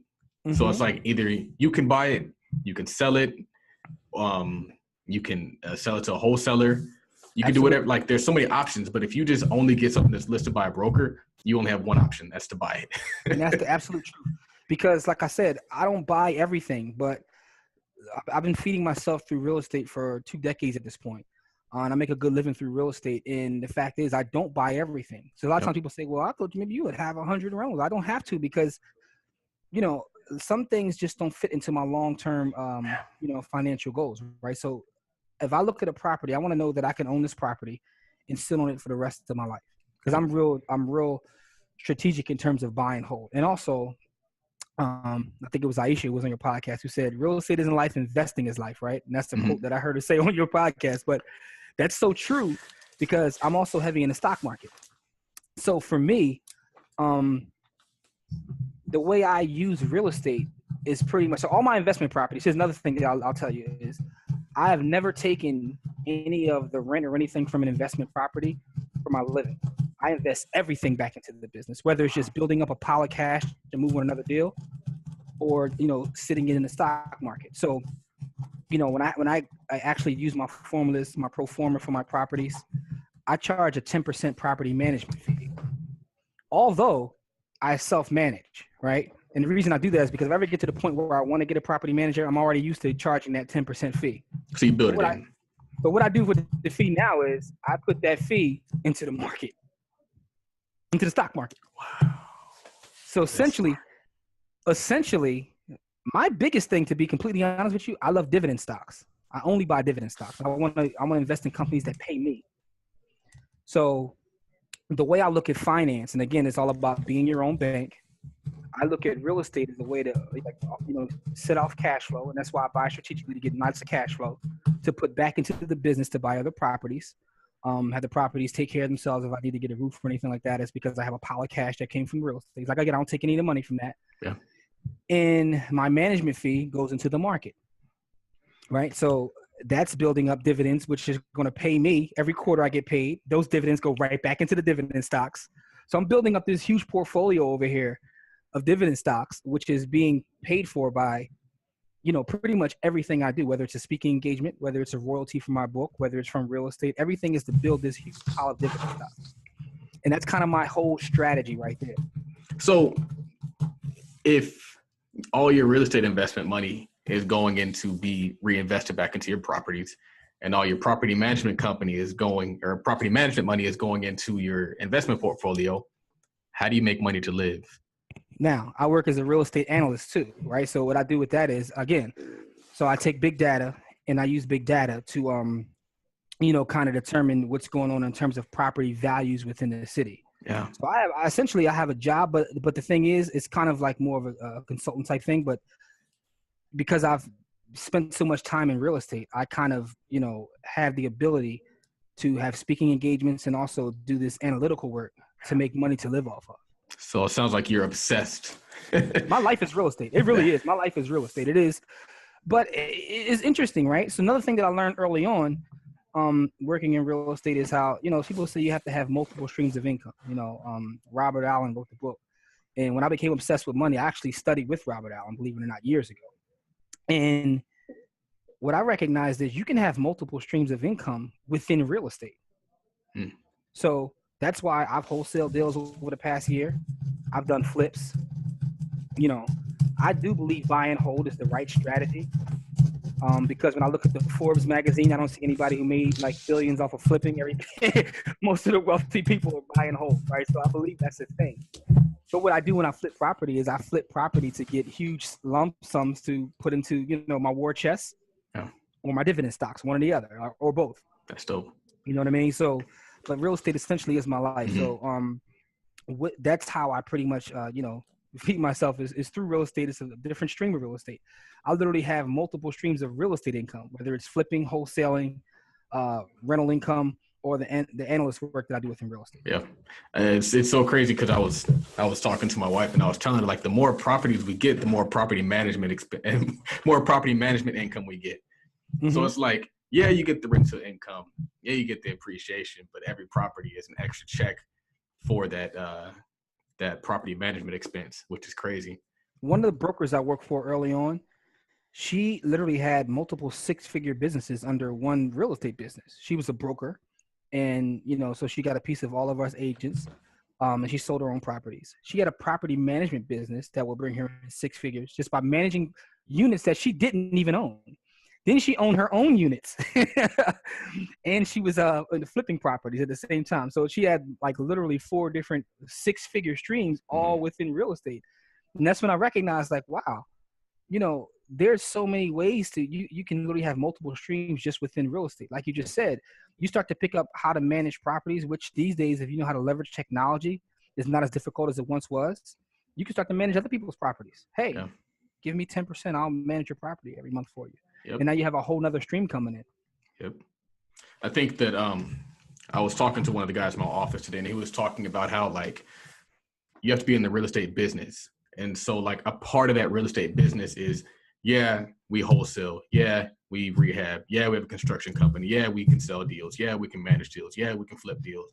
Mm-hmm. So it's like either you can buy it, you can sell it, you can sell it to a wholesaler. You can do whatever. Like, there's so many options, but if you just only get something that's listed by a broker, you only have one option. That's to buy it. And that's the absolute truth. Because like I said, I don't buy everything, but I've been feeding myself through real estate for 2 decades at this point. And I make a good living through real estate. And the fact is, I don't buy everything. So a lot of times people say, well, I thought maybe you would have 100 rentals. I don't have to, because, you know, some things just don't fit into my long-term, you know, financial goals, right? So if I look at a property, I want to know that I can own this property and sit on it for the rest of my life. Because I'm real strategic in terms of buy and hold. And also, I think it was Aisha who was on your podcast who said, real estate isn't life, investing is life, right? And that's the quote that I heard her say on your podcast. But that's so true, because I'm also heavy in the stock market. So for me, the way I use real estate is pretty much, so all my investment properties, here's another thing that I'll tell you is, I have never taken any of the rent or anything from an investment property for my living. I invest everything back into the business, whether it's just building up a pile of cash to move on another deal, or, you know, sitting in the stock market. So, you know, when I actually use my formulas, my pro forma for my properties, I charge a 10% property management fee, although I self-manage, right? And the reason I do that is because if I ever get to the point where I want to get a property manager, I'm already used to charging that 10% fee. So you build it in. But what I do with the fee now is I put that fee into the market, into the stock market. Wow. So essentially, my biggest thing, to be completely honest with you, I love dividend stocks. I only buy dividend stocks. I want to invest in companies that pay me. So the way I look at finance, and again, it's all about being your own bank. I look at real estate as a way to, like, you know, set off cash flow. And that's why I buy strategically, to get lots of cash flow to put back into the business to buy other properties. have the properties take care of themselves. If I need to get a roof or anything like that, it's because I have a pile of cash that came from real estate. Like, again, I don't take any of the money from that. Yeah. And my management fee goes into the market, right? So that's building up dividends, which is going to pay me every quarter I get paid. Those dividends go right back into the dividend stocks. So I'm building up this huge portfolio over here of dividend stocks, which is being paid for by, pretty much everything I do, whether it's a speaking engagement, whether it's a royalty from my book, whether it's from real estate, everything is to build this huge pile of dividend stocks. And that's kind of my whole strategy right there. So if all your real estate investment money is going into be reinvested back into your properties, and all your property management money is going into your investment portfolio, how do you make money to live? Now, I work as a real estate analyst too, right? So what I do with that is, again, so I take big data and I use big data to, kind of determine what's going on in terms of property values within the city. Yeah. So I have a job, but the thing is, it's kind of like more of a consultant type thing. But because I've spent so much time in real estate, I kind of, have the ability to have speaking engagements and also do this analytical work to make money to live off of. So it sounds like you're obsessed. My life is real estate. It really is. My life is real estate. It is. But it's interesting, right? So another thing that I learned early on, working in real estate is how, people say you have to have multiple streams of income. Robert Allen wrote the book. And when I became obsessed with money, I actually studied with Robert Allen, believe it or not, years ago. And what I recognized is you can have multiple streams of income within real estate. So that's why I've wholesaled deals over the past year. I've done flips. I do believe buy and hold is the right strategy. Because when I look at the Forbes magazine, I don't see anybody who made like billions off of flipping everything. Most of the wealthy people are buy and hold, right? So I believe that's the thing. But what I do when I flip property is I flip property to get huge lump sums to put into, my war chest or my dividend stocks, one or the other, or both. That's dope. You know what I mean? So, but real estate essentially is my life. Mm-hmm. So, that's how I pretty much, feed myself is through real estate. It's a different stream of real estate. I literally have multiple streams of real estate income, whether it's flipping, wholesaling, rental income, or the analyst work that I do within real estate. Yeah, it's so crazy because I was talking to my wife and I was telling her, like, the more properties we get, the more property management income we get. Mm-hmm. So it's like, yeah, you get the rental income, yeah, you get the appreciation, but every property is an extra check for that property management expense, which is crazy. One of the brokers I worked for early on, she literally had multiple six-figure businesses under one real estate business. She was a broker, and so she got a piece of all of us agents, and she sold her own properties. She had a property management business that will bring her in six figures just by managing units that she didn't even own. Then she owned her own units, and she was flipping properties at the same time. So she had like literally 4 different six-figure streams all within real estate. And that's when I recognized, like, wow, there's so many ways to you can literally have multiple streams just within real estate. Like you just said, you start to pick up how to manage properties, which these days, if you know how to leverage technology, is not as difficult as it once was. You can start to manage other people's properties. Hey, give me 10%. I'll manage your property every month for you. Yep. And now you have a whole nother stream coming in. Yep. I think that I was talking to one of the guys in my office today, and he was talking about how, like, you have to be in the real estate business. And so, like, a part of that real estate business is, yeah, we wholesale. Yeah, we rehab. Yeah, we have a construction company. Yeah, we can sell deals. Yeah, we can manage deals. Yeah, we can flip deals.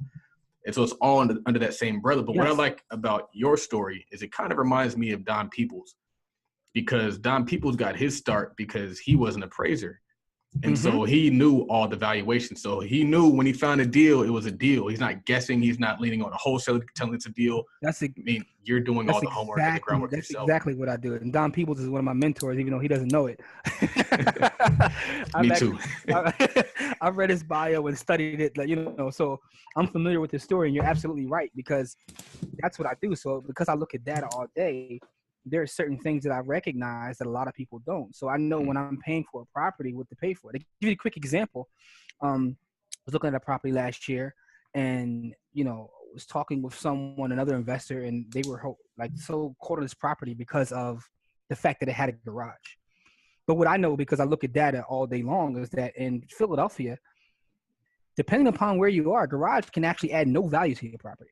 And so it's all under that same umbrella. But what I like about your story is it kind of reminds me of Don Peoples. Because Don Peoples got his start because he was an appraiser. And so he knew all the valuations. So he knew when he found a deal, it was a deal. He's not guessing. He's not leaning on a wholesaler telling it's a deal. You're doing all the homework and the groundwork yourself. That's exactly what I do. And Don Peoples is one of my mentors, even though he doesn't know it. Me too. I've read his bio and studied it, so I'm familiar with his story. And you're absolutely right, because that's what I do. So because I look at data all day, there are certain things that I recognize that a lot of people don't. So I know when I'm paying for a property, what to pay for. To give you a quick example, I was looking at a property last year and, was talking with another investor, and they were like so caught on this property because of the fact that it had a garage. But what I know, because I look at data all day long, is that in Philadelphia, depending upon where you are, garage can actually add no value to your property.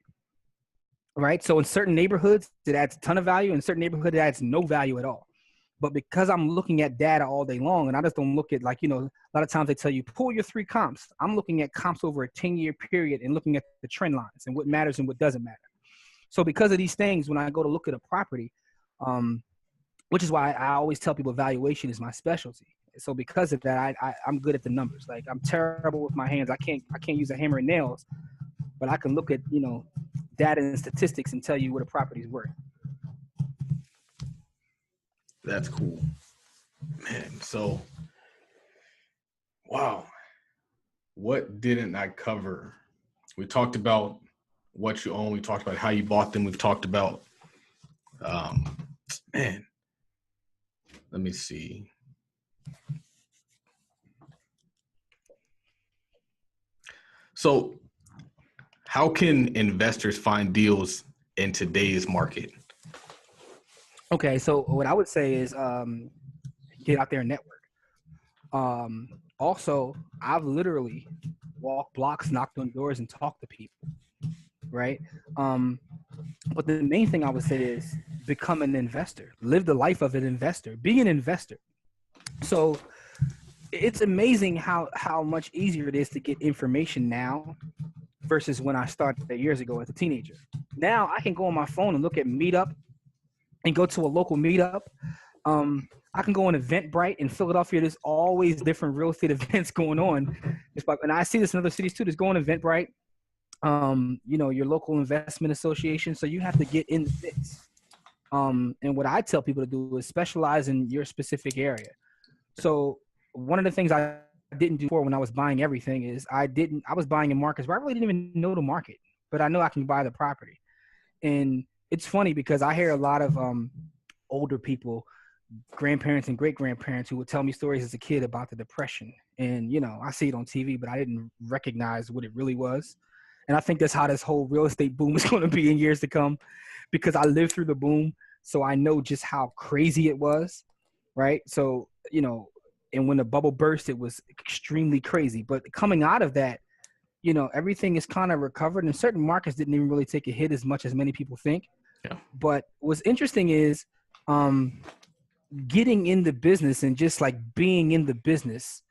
Right? So in certain neighborhoods, it adds a ton of value. In certain neighborhoods, it adds no value at all. But because I'm looking at data all day long, and I just don't look at, like, a lot of times they tell you, pull your 3 comps. I'm looking at comps over a 10-year period and looking at the trend lines and what matters and what doesn't matter. So because of these things, when I go to look at a property, which is why I always tell people valuation is my specialty. So because of that, I'm good at the numbers. Like, I'm terrible with my hands. I can't use a hammer and nails, but I can look at, data and statistics and tell you what a property is worth. That's cool, man. So, wow. What didn't I cover? We talked about what you own. We talked about how you bought them. We've talked about, man, let me see. So how can investors find deals in today's market? Okay, so what I would say is get out there and network. Also, I've literally walked blocks, knocked on doors, and talked to people, right? But the main thing I would say is become an investor. Live the life of an investor. Be an investor. So it's amazing how much easier it is to get information now versus when I started years ago as a teenager. Now I can go on my phone and look at Meetup and go to a local meetup. I can go on Eventbrite in Philadelphia. There's always different real estate events going on. And I see this in other cities too. There's going on Eventbrite, your local investment association. So you have to get in the mix. And what I tell people to do is specialize in your specific area. So one of the things I didn't do before when I was buying everything is I was buying in markets where I really didn't even know the market, but I know I can buy the property. And it's funny because I hear a lot of older people, grandparents and great-grandparents, who would tell me stories as a kid about the Depression. And, I see it on TV, but I didn't recognize what it really was. And I think that's how this whole real estate boom is going to be in years to come, because I lived through the boom. So I know just how crazy it was, right? So, and when the bubble burst, it was extremely crazy. But coming out of that, everything is kind of recovered, and certain markets didn't even really take a hit as much as many people think. Yeah. But what's interesting is getting in the business and just like being in the business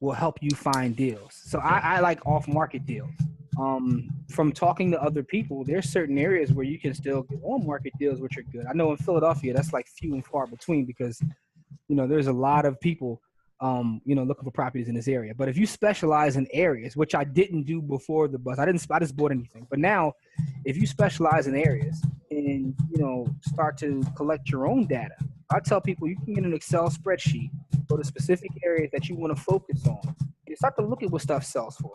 will help you find deals. So I like off-market deals. From talking to other people, there's certain areas where you can still get on-market deals, which are good. I know in Philadelphia, that's like few and far between because, there's a lot of people looking for properties in this area. But if you specialize in areas, which I didn't do before the bust, I just bought anything. But now, if you specialize in areas and, start to collect your own data, I tell people you can get an Excel spreadsheet, go to specific areas that you want to focus on, and start to look at what stuff sells for.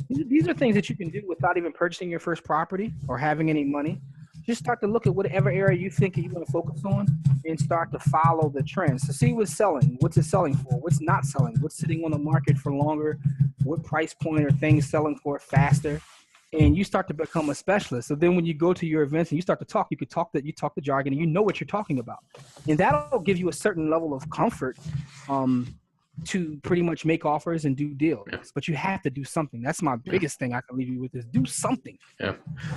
These are things that you can do without even purchasing your first property or having any money. Just start to look at whatever area you think you want to focus on and start to follow the trends. So see what's selling, what's it selling for, what's not selling, what's sitting on the market for longer, what price point are things selling for faster, and you start to become a specialist. So then when you go to your events and you start to talk, you talk the jargon and you know what you're talking about. And that'll give you a certain level of comfort to pretty much make offers and do deals. Yeah. But you have to do something. That's my biggest thing I can leave you with is do something. Yeah.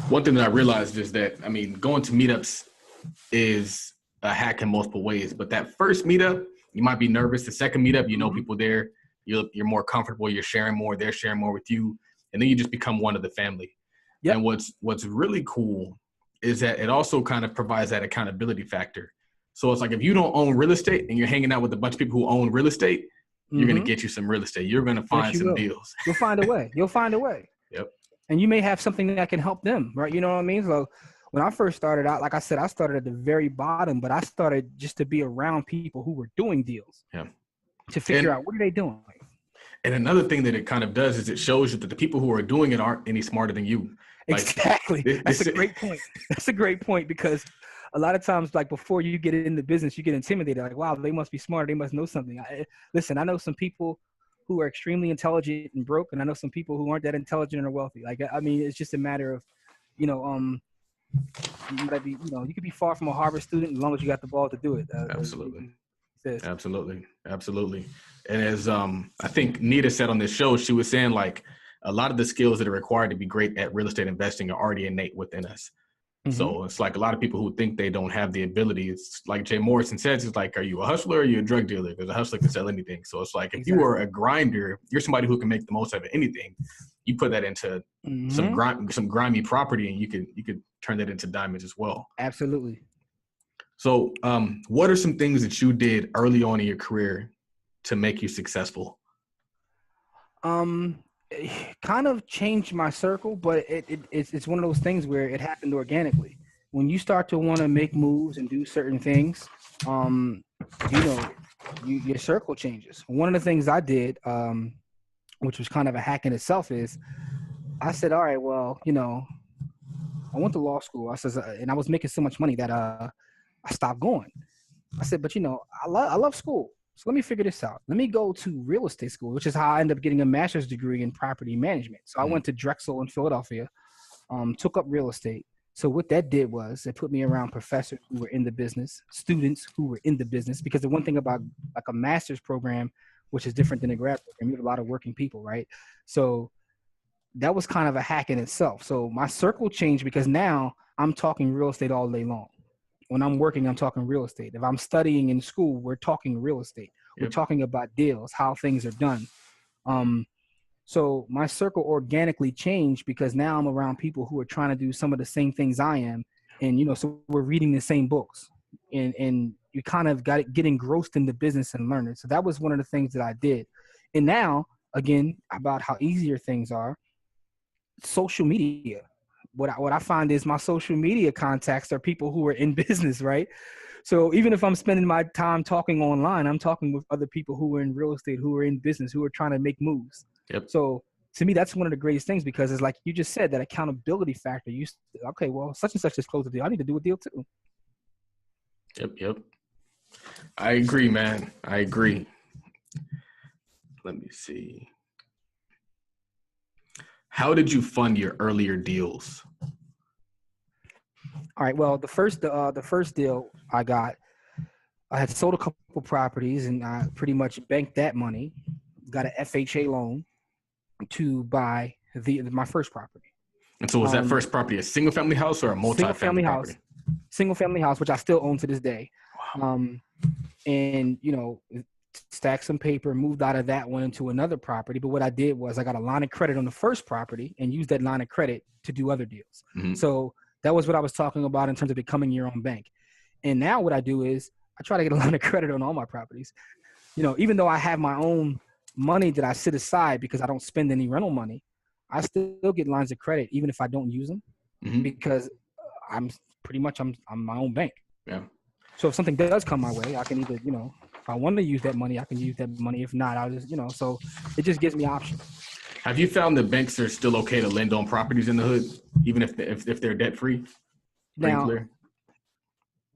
One thing that I realized is that, going to meetups is a hack in multiple ways. But that first meetup, you might be nervous. The second meetup, people there, you're more comfortable. You're sharing more. They're sharing more with you. And then you just become one of the family. Yep. And what's really cool is that it also kind of provides that accountability factor. So it's like if you don't own real estate and you're hanging out with a bunch of people who own real estate, you're going to get you some real estate. You're going to find some deals. You'll find a way. Yep. And you may have something that can help them, right? You know what I mean? So when I first started out, like I said, I started at the very bottom, but I started just to be around people who were doing deals. Yeah. To figure out what are they doing. And another thing that it kind of does is it shows you that the people who are doing it aren't any smarter than you. Exactly. That's a great point. That's a great point because a lot of times, like before you get into business, you get intimidated. Like, wow, they must be smart. They must know something. Listen, I know some people who are extremely intelligent and broke, and I know some people who aren't that intelligent and are wealthy. Like, it's just a matter of, you might be, you could be far from a Harvard student as long as you got the ball to do it. Absolutely. Absolutely. And as I think Nita said on this show, she was saying like, a lot of the skills that are required to be great at real estate investing are already innate within us. Mm-hmm. So it's like a lot of people who think they don't have the ability. It's like Jay Morrison says, it's like, are you a hustler or are you a drug dealer? Because a hustler can sell anything. So it's like, if you are a grinder, you're somebody who can make the most out of anything. You put that into some grimy property and you could turn that into diamonds as well. Absolutely. So what are some things that you did early on in your career to make you successful? It kind of changed my circle, but it's one of those things where it happened organically. When you start to want to make moves and do certain things, your circle changes. One of the things I did, which was kind of a hack in itself, is I said, all right, well, I went to law school. I said, and I was making so much money that I stopped going. I said, but I love school. So let me figure this out. Let me go to real estate school, which is how I ended up getting a master's degree in property management. So I went to Drexel in Philadelphia, took up real estate. So what that did was it put me around professors who were in the business, students who were in the business, because the one thing about like a master's program, which is different than a grad program, you have a lot of working people, right? So that was kind of a hack in itself. So my circle changed because now I'm talking real estate all day long. When I'm working, I'm talking real estate. If I'm studying in school, we're talking real estate. We're talking about deals, how things are done. So my circle organically changed because now I'm around people who are trying to do some of the same things I am. And, so we're reading the same books and you kind of get engrossed in the business and learn it. So that was one of the things that I did. And now, again, about how easier things are, social media. What I find is my social media contacts are people who are in business, right? So even if I'm spending my time talking online, I'm talking with other people who are in real estate, who are in business, who are trying to make moves. Yep. So to me, that's one of the greatest things because it's like you just said, that accountability factor. Okay, well, such and such just closed the deal. I need to do a deal too. Yep. I agree, man. I agree. Let me see. How did you fund your earlier deals? All right. Well, the first deal I got, I had sold a couple properties and I pretty much banked that money, got an FHA loan to buy my first property. And so was that first property a single family house or a multi-family property? Single family house, which I still own to this day. Wow. And stacked some paper, moved out of that one into another property. But what I did was I got a line of credit on the first property and used that line of credit to do other deals. Mm-hmm. So that was what I was talking about in terms of becoming your own bank. And now what I do is I try to get a line of credit on all my properties. Even though I have my own money that I set aside because I don't spend any rental money, I still get lines of credit even if I don't use them because I'm my own bank. Yeah. So if something does come my way, I can either, if I want to use that money, I can use that money. If not, I'll just, so it just gives me options. Have you found that banks are still okay to lend on properties in the hood, even if they're debt free? Now,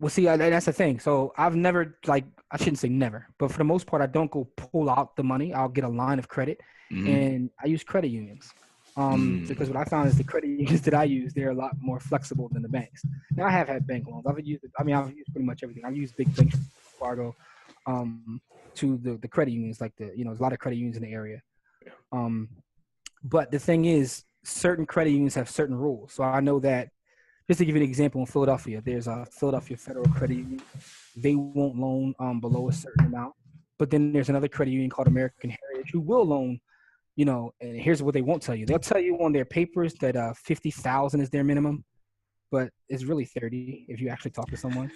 well, see, that's the thing. So I've never, I shouldn't say never, but for the most part, I don't go pull out the money. I'll get a line of credit and I use credit unions. Because what I found is the credit unions that I use, they're a lot more flexible than the banks. Now I have had bank loans. I've used pretty much everything. I've used big banks, Fargo, to the credit unions, like there's a lot of credit unions in the area. But the thing is, certain credit unions have certain rules. So I know that, just to give you an example, in Philadelphia, there's a Philadelphia Federal Credit Union. They won't loan below a certain amount. But then there's another credit union called American Heritage who will loan, and here's what they won't tell you. They'll tell you on their papers that $50,000 is their minimum, but it's really 30 if you actually talk to someone.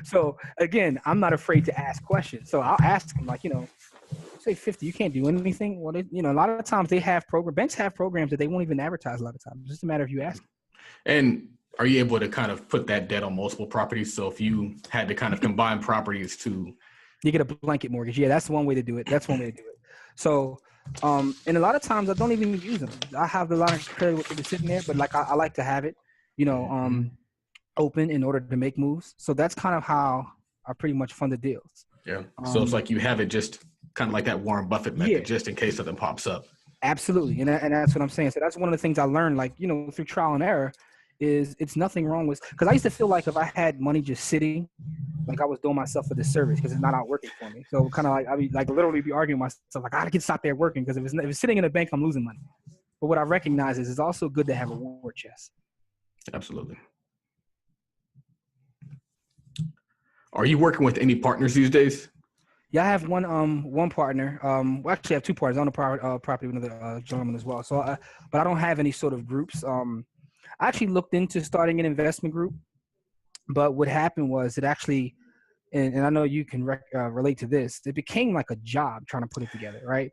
So again, I'm not afraid to ask questions. So I'll ask them, say 50, you can't do anything. Well, a lot of times banks have programs that they won't even advertise a lot of times. It's just a matter of you asking. And are you able to kind of put that debt on multiple properties? So if you had to kind of combine properties to... You get a blanket mortgage. Yeah, that's one way to do it. So, and a lot of times I don't even use them. I have the line of credit with it sitting there, but I like to have it, open in order to make moves. So that's kind of how I pretty much fund the deals. Yeah. So it's like you have it just kind of like that Warren Buffett method, just in case something pops up. Absolutely. And that's what I'm saying. So that's one of the things I learned, through trial and error, is it's nothing wrong with, because I used to feel like if I had money just sitting, like I was doing myself a disservice because it's not out working for me. So kind of like I be like literally be arguing with myself like I gotta get stop there working because if it's sitting in a bank, I'm losing money. But what I recognize is it's also good to have a war chest. Absolutely. Are you working with any partners these days? Yeah, I have one partner. Well, actually, I have two partners. I own a property with another gentleman as well. So, but I don't have any sort of groups. I actually looked into starting an investment group, but what happened was it actually, and I know you can relate to this. It became like a job trying to put it together, right?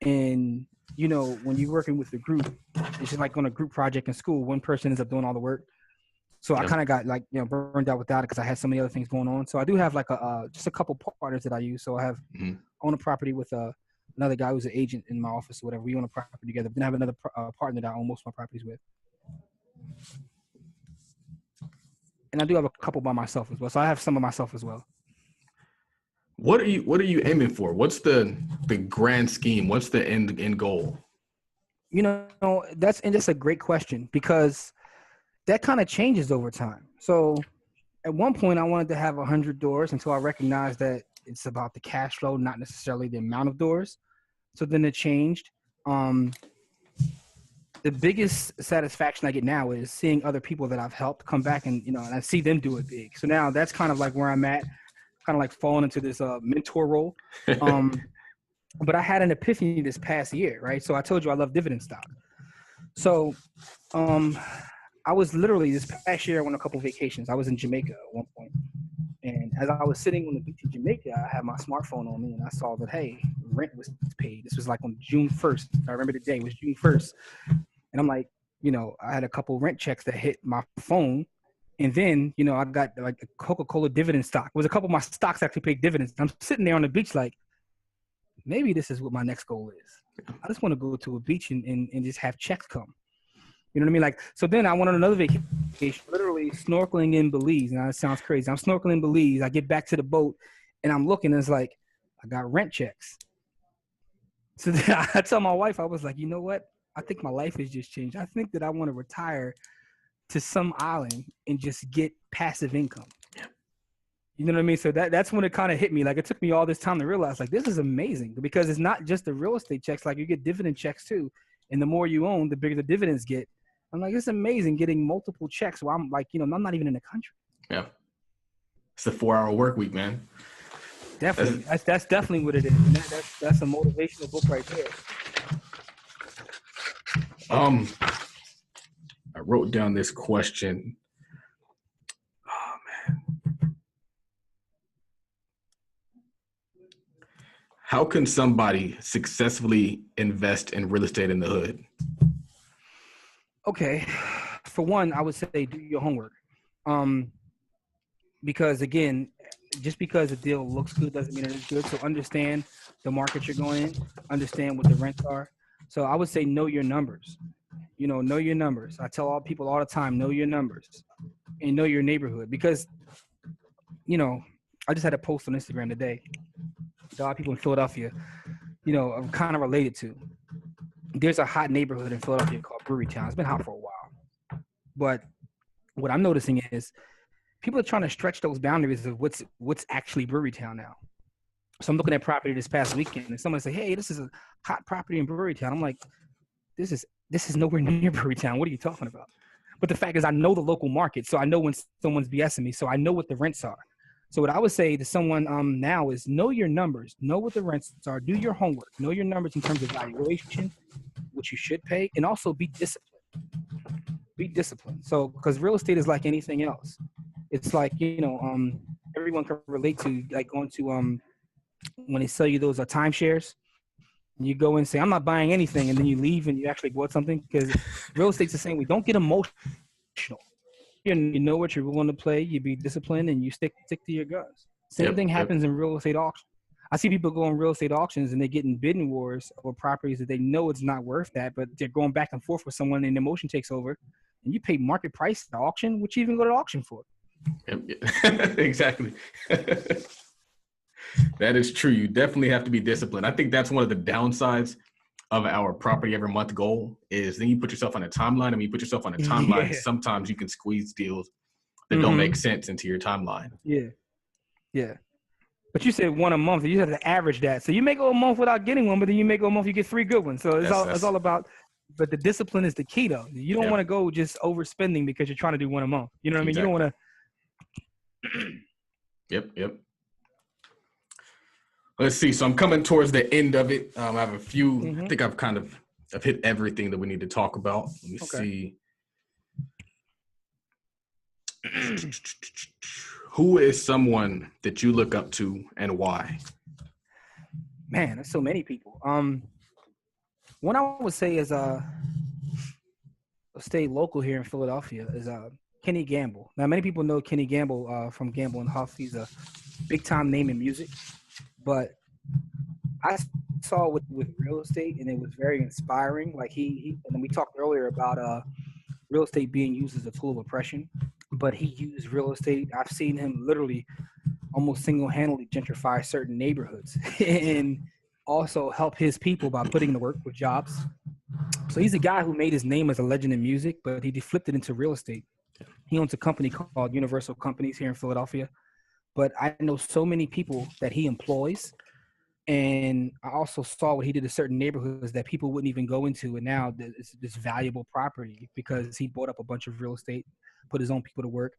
And you know, when you're working with a group, it's just like on a group project in school. One person ends up doing all the work. So I kind of got like, you know, burned out without it because I had so many other things going on. So I do have like just a couple partners that I use. So I have own a property with another guy who's an agent in my office or whatever. We own a property together. Then I have another partner that I own most of my properties with. And I do have a couple by myself as well. So I have some of myself as well. What are you aiming for? What's the grand scheme? What's the end goal? You know, that's a great question because that kind of changes over time. So at one point I wanted to have 100 doors until I recognized that it's about the cash flow, not necessarily the amount of doors. So then it changed. The biggest satisfaction I get now is seeing other people that I've helped come back and, you know, and I see them do it big. So now that's kind of like where I'm at, kind of like falling into this mentor role. But I had an epiphany this past year, right? So I told you I love dividend stock. So I was literally this past year I went on a couple of vacations. I was in Jamaica at one point. And as I was sitting on the beach in Jamaica, I had my smartphone on me and I saw that, hey, rent was paid. This was like on June 1st. I remember the day, it was June 1st. And I'm like, you know, I had a couple rent checks that hit my phone. And then, you know, I got like a Coca-Cola dividend stock. It was a couple of my stocks actually paid dividends. I'm sitting there on the beach like, maybe this is what my next goal is. I just want to go to a beach and just have checks come. You know what I mean? Like, so then I went on another vacation, literally snorkeling in Belize. Now, that sounds crazy. I'm snorkeling in Belize. I get back to the boat and I'm looking and it's like, I got rent checks. So then I tell my wife, I was like, you know what? I think my life has just changed. I think that I want to retire to some island and just get passive income. You know what I mean? So that's when it kind of hit me. Like, it took me all this time to realize, like, this is amazing because it's not just the real estate checks. Like, you get dividend checks too. And the more you own, the bigger the dividends get. I'm like, it's amazing getting multiple checks while I'm like, you know, I'm not even in the country. Yeah. It's a 4-hour work week, man. Definitely. That's definitely what it is. And that's a motivational book right there. I wrote down this question. Oh, man. How can somebody successfully invest in real estate in the hood? Okay. For one, I would say do your homework. Because again, just because a deal looks good doesn't mean it's good. So understand the market you're going in, understand what the rents are. So I would say know your numbers. You know, know your numbers. I tell all people all the time, know your numbers and know your neighborhood. Because, you know, I just had a post on Instagram today. A lot of people in Philadelphia, you know, I'm kind of related to. There's a hot neighborhood in Philadelphia called Brewery Town. It's been hot for a while. But what I'm noticing is people are trying to stretch those boundaries of what's actually Brewery Town now. So I'm looking at property this past weekend and someone say, hey, this is a hot property in Brewery Town. I'm like, this is nowhere near Brewery Town. What are you talking about? But the fact is I know the local market. So I know when someone's BSing me. So I know what the rents are. So what I would say to someone now is know your numbers, know what the rents are, do your homework, know your numbers in terms of valuation, what you should pay, and also be disciplined. Be disciplined. So because real estate is like anything else. It's like, you know, everyone can relate to like going to when they sell you those timeshares. You go and say, I'm not buying anything, and then you leave and you actually bought something because real estate's the same way. Don't get emotional. You know what you're willing to play, you be disciplined, and you stick to your guns. Same thing happens in real estate auctions. I see people go on real estate auctions and they get in bidding wars over properties that they know it's not worth that, but they're going back and forth with someone and emotion takes over. And you pay market price at the auction, what you even go to auction for? Exactly. That is true. You definitely have to be disciplined. I think that's one of the downsides of our property every month goal is then you put yourself on a timeline. And when you put yourself on a timeline, sometimes you can squeeze deals that don't make sense into your timeline. Yeah. Yeah. But you said one a month. You have to average that. So you may go a month without getting one, but then you may go a month, you get 3 good ones. So it's all about, but the discipline is the key though. You don't want to go just overspending because you're trying to do one a month. You know what I mean? You don't want to. Yep. Let's see. So I'm coming towards the end of it. I have a few, I think I've hit everything that we need to talk about. Let me see. Who is someone that you look up to and why? Man, there's so many people. One I would say is stay local here in Philadelphia is Kenny Gamble. Now, many people know Kenny Gamble from Gamble and Huff. He's a big time name in music, but I saw with real estate, and it was very inspiring. Like he and we talked earlier about real estate being used as a tool of oppression, but he used real estate. I've seen him literally almost single-handedly gentrify certain neighborhoods and also help his people by putting the work with jobs. So he's a guy who made his name as a legend in music, but he flipped it into real estate. He owns a company called Universal Companies here in Philadelphia. But I know so many people that he employs. And I also saw what he did to certain neighborhoods that people wouldn't even go into. And now it's this valuable property because he bought up a bunch of real estate, put his own people to work,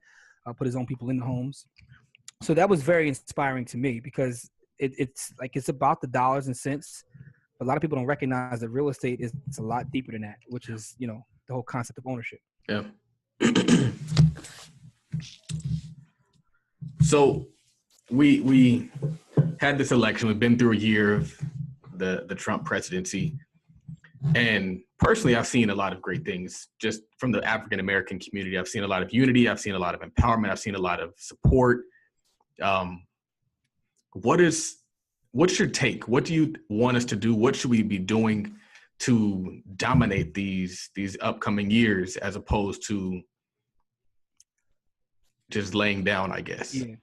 put his own people in the homes. So that was very inspiring to me because it's about the dollars and cents. But a lot of people don't recognize that real estate is a lot deeper than that, which is, the whole concept of ownership. Yeah. So we had this election. We've been through a year of the Trump presidency. And personally, I've seen a lot of great things just from the African-American community. I've seen a lot of unity. I've seen a lot of empowerment. I've seen a lot of support. What's your take? What do you want us to do? What should we be doing to dominate these upcoming years as opposed to just laying down, I guess? Yeah.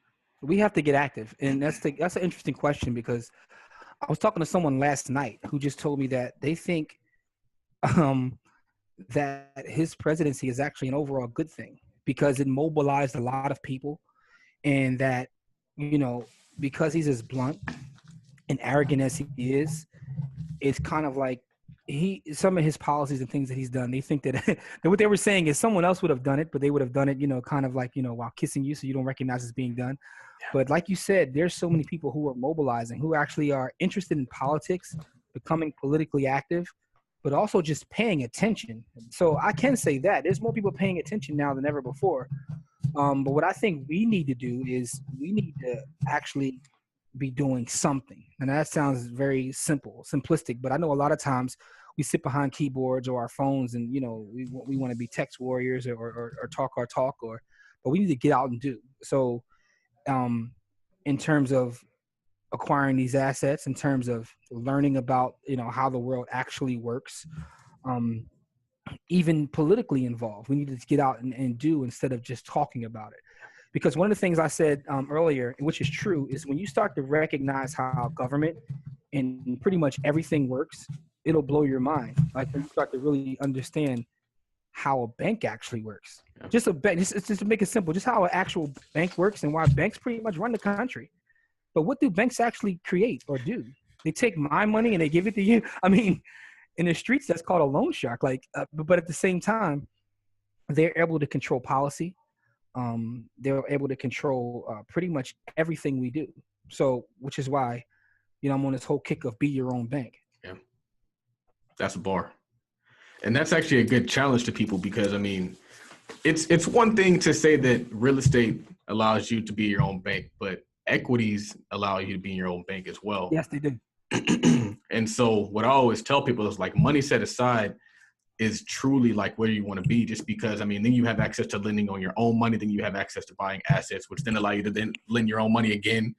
We have to get active. And that's an interesting question because I was talking to someone last night who just told me that they think that his presidency is actually an overall good thing because it mobilized a lot of people, and that, because he's as blunt and arrogant as he is, it's kind of like some of his policies and things that he's done, they think that what they were saying is someone else would have done it, but they would have done it, kind of like, while kissing you so you don't recognize it's being done. Yeah. But like you said, there's so many people who are mobilizing, who actually are interested in politics, becoming politically active, but also just paying attention. So I can say that there's more people paying attention now than ever before. But what I think we need to do is we need to actually be doing something. And that sounds very simplistic, but I know a lot of times we sit behind keyboards or our phones and, we want to be text warriors or talk our talk, but we need to get out and do. So in terms of acquiring these assets, in terms of learning about, how the world actually works, even politically involved, we need to get out and do instead of just talking about it. Because one of the things I said earlier, which is true, is when you start to recognize how government and pretty much everything works, it'll blow your mind. Like when you start to really understand how a bank actually works. Yeah. Just a bank, just to make it simple, just how an actual bank works and why banks pretty much run the country. But what do banks actually create or do? They take my money and they give it to you. I mean, in the streets, that's called a loan shark. But at the same time, they're able to control policy. They're able to control pretty much everything we do. So, which is why, I'm on this whole kick of be your own bank. Yeah, that's a bar. And that's actually a good challenge to people because, it's one thing to say that real estate allows you to be your own bank, but equities allow you to be in your own bank as well. Yes, they do. And so what I always tell people is like money set aside is truly like where you want to be, just because, then you have access to lending on your own money. Then you have access to buying assets, which then allow you to then lend your own money again.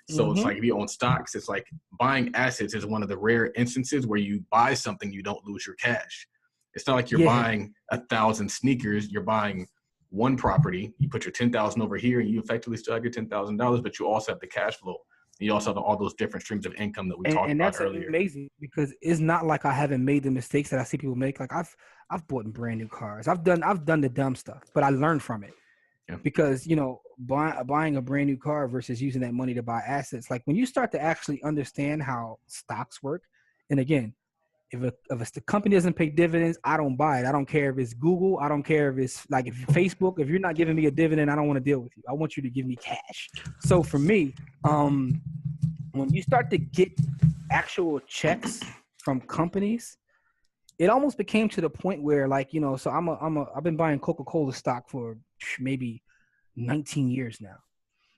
So It's like if you own stocks, it's like buying assets is one of the rare instances where you buy something, you don't lose your cash. It's not like you're buying 1,000 sneakers. You're buying one property. You put your $10,000 over here and you effectively still have your $10,000, but you also have the cash flow. You also have all those different streams of income that we talked and about that's earlier. amazing because it's not like I haven't made the mistakes that I see people make. Like I've bought brand new cars. I've done the dumb stuff, but I learned from it. Yeah. Because, you know, buying a brand new car versus using that money to buy assets, like when you start to actually understand how stocks work, and again, if the company doesn't pay dividends, I don't buy it. I don't care if it's Google. I don't care if it's like if Facebook. If you're not giving me a dividend, I don't want to deal with you. I want you to give me cash. So for me, when you start to get actual checks from companies, it almost became to the point where, like, you know, so I've been buying Coca-Cola stock for maybe 19 years now.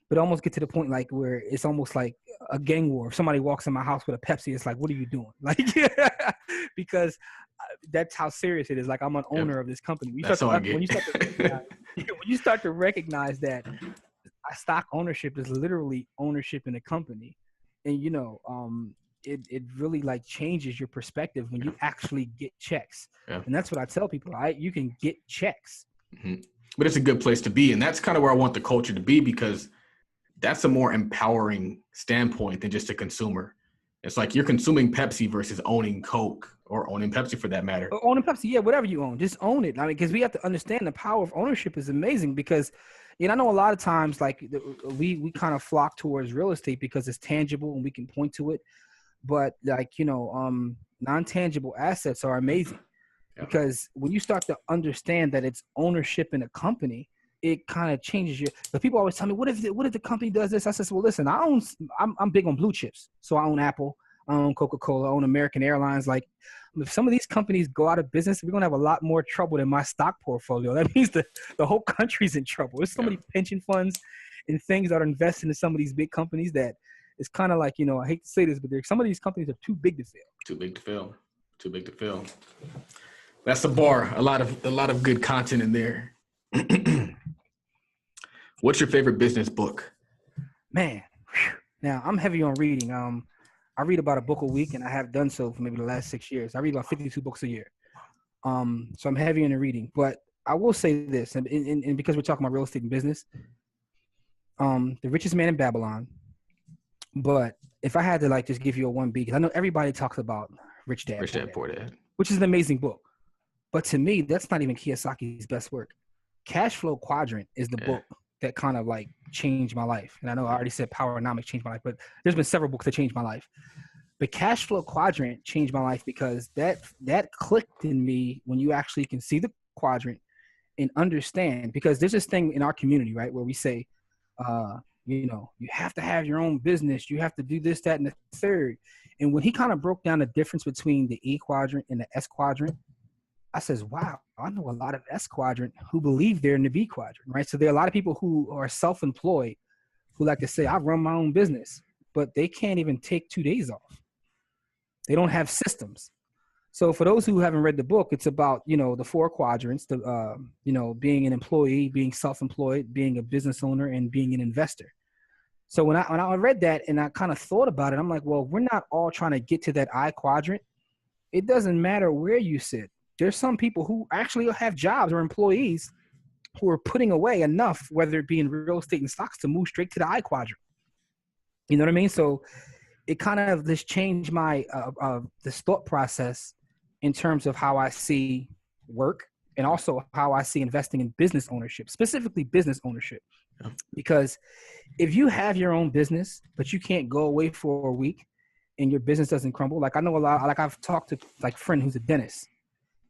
But almost get to the point like where it's almost like a gang war. If somebody walks in my house with a Pepsi, it's like, what are you doing? Like, because that's how serious it is. Like, I'm an owner of this company. When you start to recognize that stock ownership is literally ownership in a company, and you know, it really like changes your perspective when you actually get checks. Yeah. And that's what I tell people. You can get checks. Mm-hmm. But it's a good place to be, and that's kind of where I want the culture to be, because that's a more empowering standpoint than just a consumer. It's like you're consuming Pepsi versus owning Coke, or owning Pepsi for that matter. Or owning Pepsi, yeah, whatever you own, just own it. I mean, because we have to understand the power of ownership is amazing. Because, you know, I know a lot of times like we kind of flock towards real estate because it's tangible and we can point to it. But like, you know, non-tangible assets are amazing. Yeah. Because when you start to understand that it's ownership in a company, it kind of changes your. The people always tell me, "What if the company does this?" I said, "Well, listen, I'm big on blue chips, so I own Apple, I own Coca-Cola, I own American Airlines. Like, if some of these companies go out of business, we're gonna have a lot more trouble than my stock portfolio. That means the whole country's in trouble. There's so many pension funds and things that are invested in some of these big companies that it's kind of like, you know, I hate to say this, but some of these companies are too big to fail. Too big to fail. Too big to fail. That's the bar. A lot of good content in there. What's your favorite business book? Man, now I'm heavy on reading. I read about a book a week, and I have done so for maybe the last 6 years. I read about 52 books a year. So I'm heavy into reading. But I will say this, and because we're talking about real estate and business, The Richest Man in Babylon. But if I had to like just give you a 1B, because I know everybody talks about Rich Dad Poor Dad, which is an amazing book. But to me, that's not even Kiyosaki's best work. Cash Flow Quadrant is the book that kind of like changed my life. And I know I already said Powernomics changed my life, but there's been several books that changed my life. But Cash Flow Quadrant changed my life because that clicked in me when you actually can see the quadrant and understand. Because there's this thing in our community, right, where we say, you know, you have to have your own business. You have to do this, that, and the third. And when he kind of broke down the difference between the E quadrant and the S quadrant, I says, wow, I know a lot of S quadrant who believe they're in the B quadrant, right? So there are a lot of people who are self-employed who like to say, I run my own business, but they can't even take 2 days off. They don't have systems. So for those who haven't read the book, it's about, you know, the 4 quadrants, you know, being an employee, being self-employed, being a business owner, and being an investor. So when I read that and I kind of thought about it, I'm like, well, we're not all trying to get to that I quadrant. It doesn't matter where you sit. There's some people who actually have jobs or employees who are putting away enough, whether it be in real estate and stocks, to move straight to the I quadrant. You know what I mean? So it kind of just changed my this thought process in terms of how I see work and also how I see investing in business ownership, specifically business ownership. Yeah. Because if you have your own business, but you can't go away for a week and your business doesn't crumble, like I know a lot, like I've talked to like a friend who's a dentist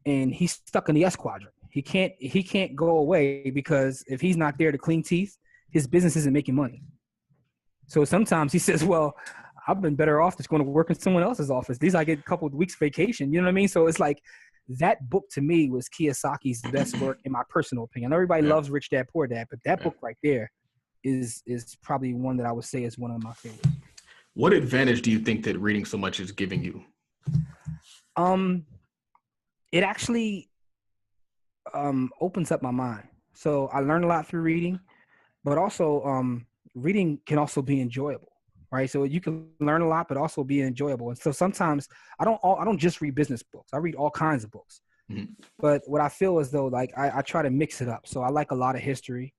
and he's stuck in the S quadrant. He can't go away because if he's not there to clean teeth, his business isn't making money. So sometimes he says, well, I've been better off just going to work in someone else's office. These I get a couple of weeks vacation. You know what I mean? So it's like that book to me was Kiyosaki's best work in my personal opinion. Everybody loves Rich Dad Poor Dad, but that book right there is probably one that I would say is one of my favorites. What advantage do you think that reading so much is giving you? It actually opens up my mind. So I learned a lot through reading, but also reading can also be enjoyable. Right. So you can learn a lot, but also be enjoyable. And so sometimes I don't just read business books. I read all kinds of books. Mm-hmm. But what I feel is though, like I try to mix it up. So I like a lot of history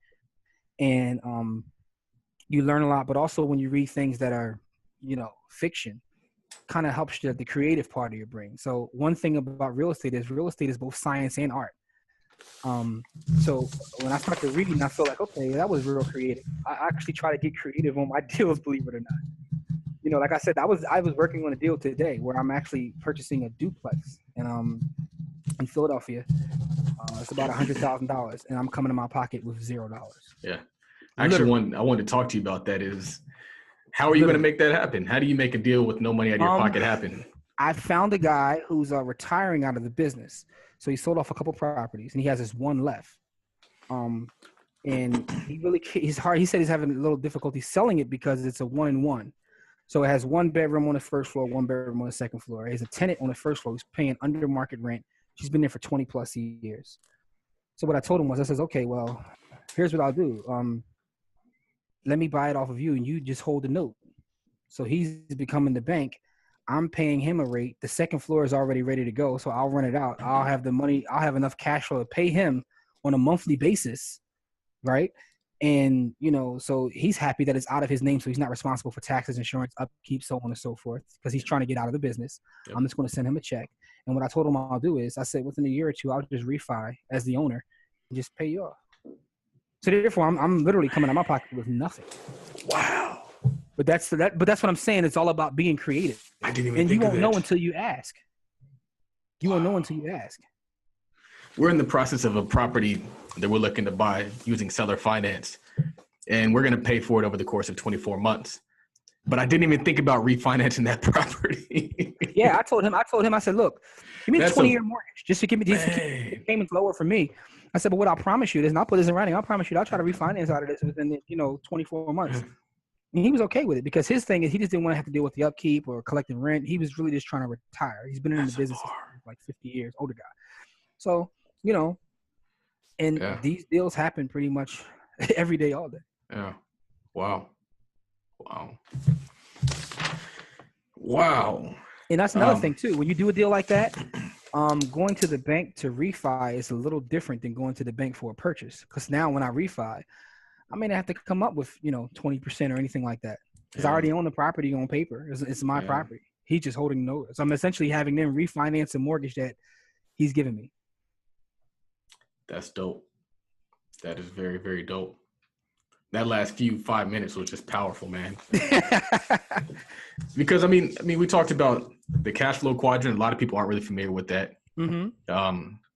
and you learn a lot, but also when you read things that are fiction kind of helps you at the creative part of your brain. So one thing about real estate is both science and art. So when I start to read and I feel like, okay, that was real creative. I actually try to get creative on my deals, believe it or not. Like I said, I was working on a deal today where I'm actually purchasing a duplex in Philadelphia. It's about $100,000, and I'm coming in my pocket with $0. Yeah. Actually, I wanted to talk to you about that is how are you going to make that happen? How do you make a deal with no money out of your pocket happen? I found a guy who's retiring out of the business. So he sold off a couple properties and he has this one left. And he's hard. He said he's having a little difficulty selling it because it's a 1-in-1. So it has 1 bedroom on the first floor, 1 bedroom on the second floor. He has a tenant on the first floor who's paying under market rent. She's been there for 20 plus years. So what I told him was, I says, okay, well, here's what I'll do. Let me buy it off of you and you just hold the note. So he's becoming the bank. I'm paying him a rate. The second floor is already ready to go. So I'll rent it out. I'll have the money. I'll have enough cash flow to pay him on a monthly basis. Right. And, so he's happy that it's out of his name. So he's not responsible for taxes, insurance, upkeep, so on and so forth, because he's trying to get out of the business. Yep. I'm just going to send him a check. And what I told him I'll do is I said, within a year or two, I'll just refi as the owner and just pay you off. So therefore I'm literally coming out of my pocket with nothing. Wow. But that's what I'm saying. It's all about being creative. I didn't even think of that. And you won't know until you ask. You won't know until you ask. We're in the process of a property that we're looking to buy using seller finance. And we're going to pay for it over the course of 24 months. But I didn't even think about refinancing that property. Yeah, I told him, I said, look, give me a 20-year mortgage just to keep the payments lower for me. I said, but what I'll promise you is, and I'll put this in writing, I'll promise you I'll try to refinance out of this within 24 months. And he was okay with it because his thing is he just didn't want to have to deal with the upkeep or collecting rent. He was really just trying to retire. He's been in the business for like 50 years, older guy. So, these deals happen pretty much every day, all day. Yeah. Wow. And that's another thing too. When you do a deal like that, going to the bank to refi is a little different than going to the bank for a purchase. Because now when I refi, I may not have to come up with, 20% or anything like that. Because I already own the property on paper. It's my property. He's just holding notice. I'm essentially having them refinance a mortgage that he's given me. That's dope. That is very, very dope. That last 5 minutes was just powerful, man. Because I mean, we talked about the cash flow quadrant. A lot of people aren't really familiar with that. Mm-hmm.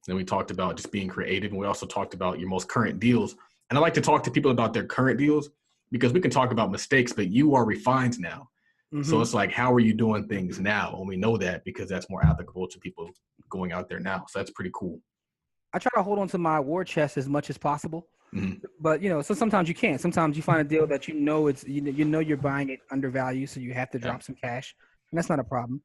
Then we talked about just being creative, and we also talked about your most current deals. And I like to talk to people about their current deals because we can talk about mistakes, but you are refined now. Mm-hmm. So it's like, how are you doing things now? And we know that because that's more applicable to people going out there now. So that's pretty cool. I try to hold on to my war chest as much as possible. Mm-hmm. But, so sometimes you can't. Sometimes you find a deal that it's you're buying it undervalued, so you have to drop some cash. And that's not a problem.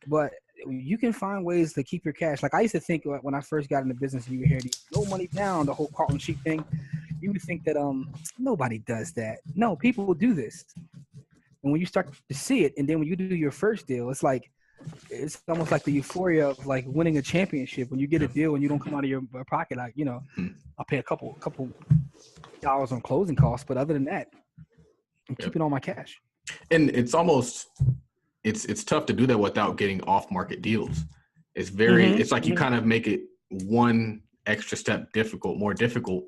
But you can find ways to keep your cash. Like I used to think when I first got into business, you hear the no money down, the whole Carlton Sheik thing. You would think that nobody does that. No, people will do this. And when you start to see it, and then when you do your first deal, it's almost like the euphoria of like winning a championship. When you get a deal and you don't come out of your pocket, like I'll pay a couple dollars on closing costs, but other than that, I'm keeping all my cash. And it's almost it's tough to do that without getting off market deals. It's very it's like you kind of make it one extra step more difficult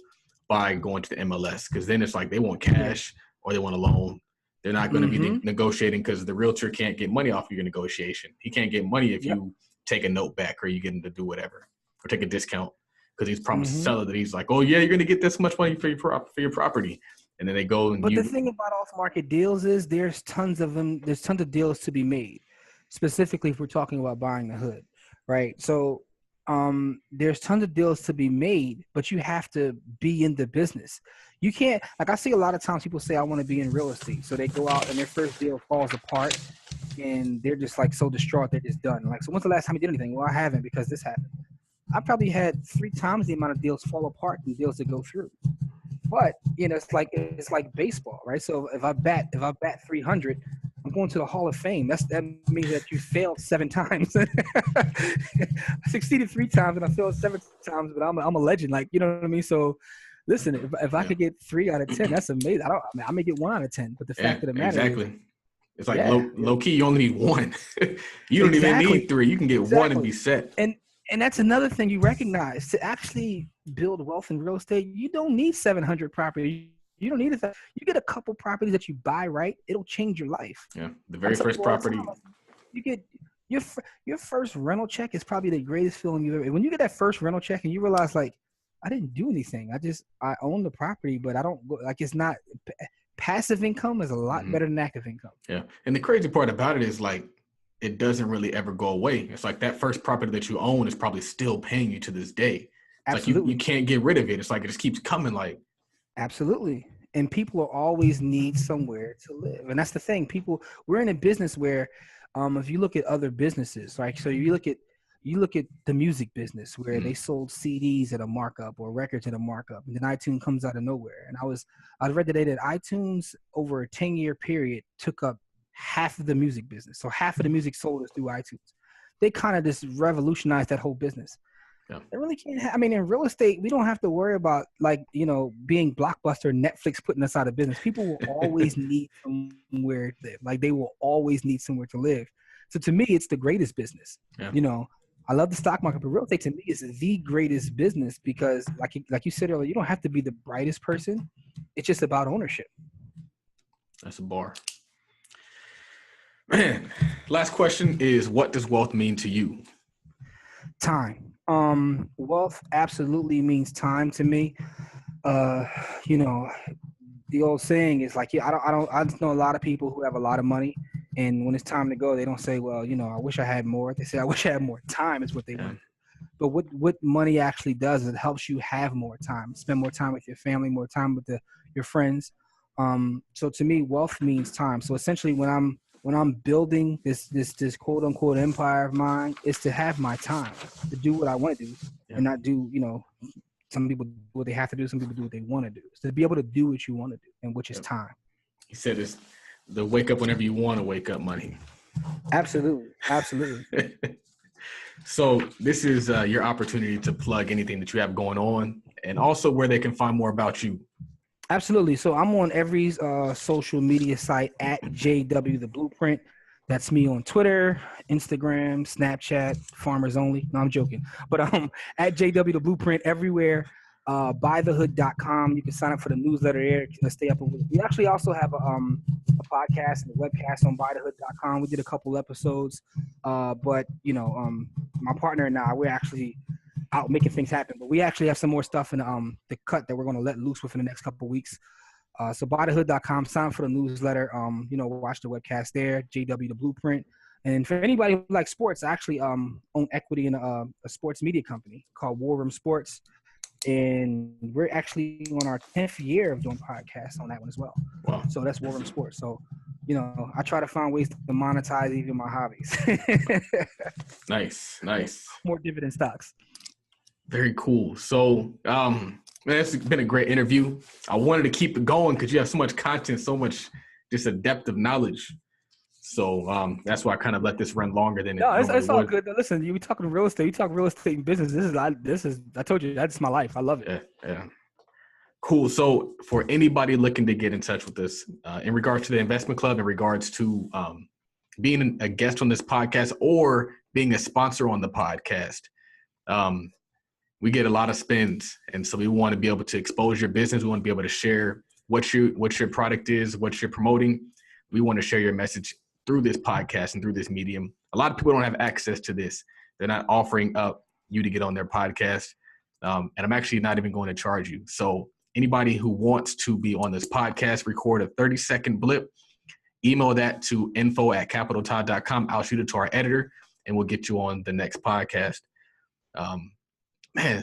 by going to the MLS, because then it's like they want cash or they want a loan. They're not going to be negotiating because the realtor can't get money off of your negotiation. He can't get money if you take a note back or you get him to do whatever or take a discount because he's promised the seller that he's like, oh yeah, you're going to get this much money for your property. And then they go and But the thing about off-market deals is there's tons of them. There's tons of deals to be made, specifically if we're talking about buying the hood, right? So there's tons of deals to be made, but you have to be in the business. You can't, like I see a lot of times people say, I want to be in real estate. So they go out and their first deal falls apart and they're just like so distraught, they're just done. Like, so when's the last time you did anything? Well, I haven't because this happened. I probably had 3 times the amount of deals fall apart than deals that go through. But, it's like baseball, right? So if I bat 300, I'm going to the Hall of Fame. That means that you failed 7 times. I succeeded 3 times and I failed 7 times, but I'm a legend. Like, you know what I mean? So listen, if I could get 3 out of 10, that's amazing. I may get 1 out of 10, but the fact of the matter is It's like low key, you only need one. You don't even need three. You can get one and be set. And that's another thing you recognize. To actually build wealth in real estate, you don't need 700 properties. You don't need it. You get a couple properties that you buy right, it'll change your life. Yeah, the very first property. You get your first rental check is probably the greatest feeling you've ever. When you get that first rental check and you realize, like, I didn't do anything. I own the property, but I don't go, like, it's not passive income is a lot better than active income. Yeah, and the crazy part about it is, like, it doesn't really ever go away. It's like that first property that you own is probably still paying you to this day. It's Absolutely. Like you can't get rid of it. It's like it just keeps coming. Like, absolutely. And people will always need somewhere to live. And that's the thing. We're in a business where, if you look at other businesses, right? So you look at the music business where they sold CDs at a markup or records at a markup, and then iTunes comes out of nowhere. And I read today that iTunes over a 10-year period took up half of the music business. So half of the music sold is through iTunes. They kind of just revolutionized that whole business. Yeah. They really can't. I mean, in real estate, we don't have to worry about, like, being Blockbuster, Netflix putting us out of business. People will always need somewhere to live. Like, they will always need somewhere to live. So to me, it's the greatest business. Yeah. I love the stock market, but real estate to me is the greatest business because, like you said earlier, you don't have to be the brightest person. It's just about ownership. That's a bar. Man, last question is, what does wealth mean to you? Time. Wealth absolutely means time to me. The old saying is like, I just know a lot of people who have a lot of money, and when it's time to go, they don't say, well, I wish I had more. They say, I wish I had more time is what they want. But what money actually does is it helps you have more time, spend more time with your family, more time with your friends. So to me, wealth means time. So essentially when I'm building this quote unquote empire of mine, is to have my time to do what I want to do and not do, some people do what they have to do. Some people do what they want to do. So to be able to do what you want to do, and which is time. He said it's the wake up whenever you want to wake up money. Absolutely. Absolutely. So this is your opportunity to plug anything that you have going on, and also where they can find more about you. Absolutely. So I'm on every social media site at JW The Blueprint. That's me on Twitter, Instagram, Snapchat, Farmers Only. No, I'm joking. But at JW The Blueprint everywhere. Buythehood.com. You can sign up for the newsletter there to stay up with it. We actually also have a podcast and a webcast on buythehood.com. We did a couple episodes, but my partner and I, we're actually out making things happen. But we actually have some more stuff in the cut that we're going to let loose within the next couple of weeks. So buythehood.com, sign up for the newsletter. Watch the webcast there. JW The Blueprint. And for anybody who likes sports, I actually own equity in a sports media company called War Room Sports. And we're actually on our 10th year of doing podcasts on that one as well. Wow. So that's War Room Sports. So, I try to find ways to monetize even my hobbies. Nice. More dividend stocks. Very cool. So, man, it's been a great interview. I wanted to keep it going because you have so much content, so much just a depth of knowledge. So that's why I kind of let this run longer than it's all good. Listen, you talking real estate. You talk real estate and business. I told you, that's my life. I love it. Yeah. Cool. So for anybody looking to get in touch with us in regards to the investment club, in regards to being a guest on this podcast or being a sponsor on the podcast, we get a lot of spins. And so we want to be able to expose your business. We want to be able to share what your product is, what you're promoting. We want to share your message through this podcast and through this medium. A lot of people don't have access to this. They're not offering up you to get on their podcast. And I'm actually not even going to charge you. So anybody who wants to be on this podcast, record a 30-second blip, email that to info@capitaltodd.com. I'll shoot it to our editor and we'll get you on the next podcast.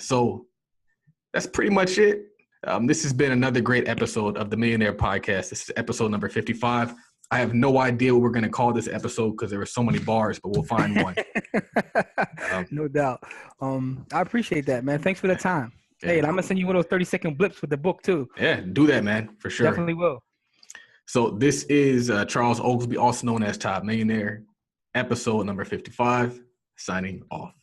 So that's pretty much it. This has been another great episode of the Millionaire Podcast. This is episode number 55. I have no idea what we're going to call this episode because there were so many bars, but we'll find one. No doubt. I appreciate that, man. Thanks for the time. Yeah. Hey, and I'm going to send you one of those 30-second blips with the book too. Yeah, do that, man, for sure. Definitely will. So this is Charles Oglesby, also known as Todd Millionaire, episode number 55, signing off.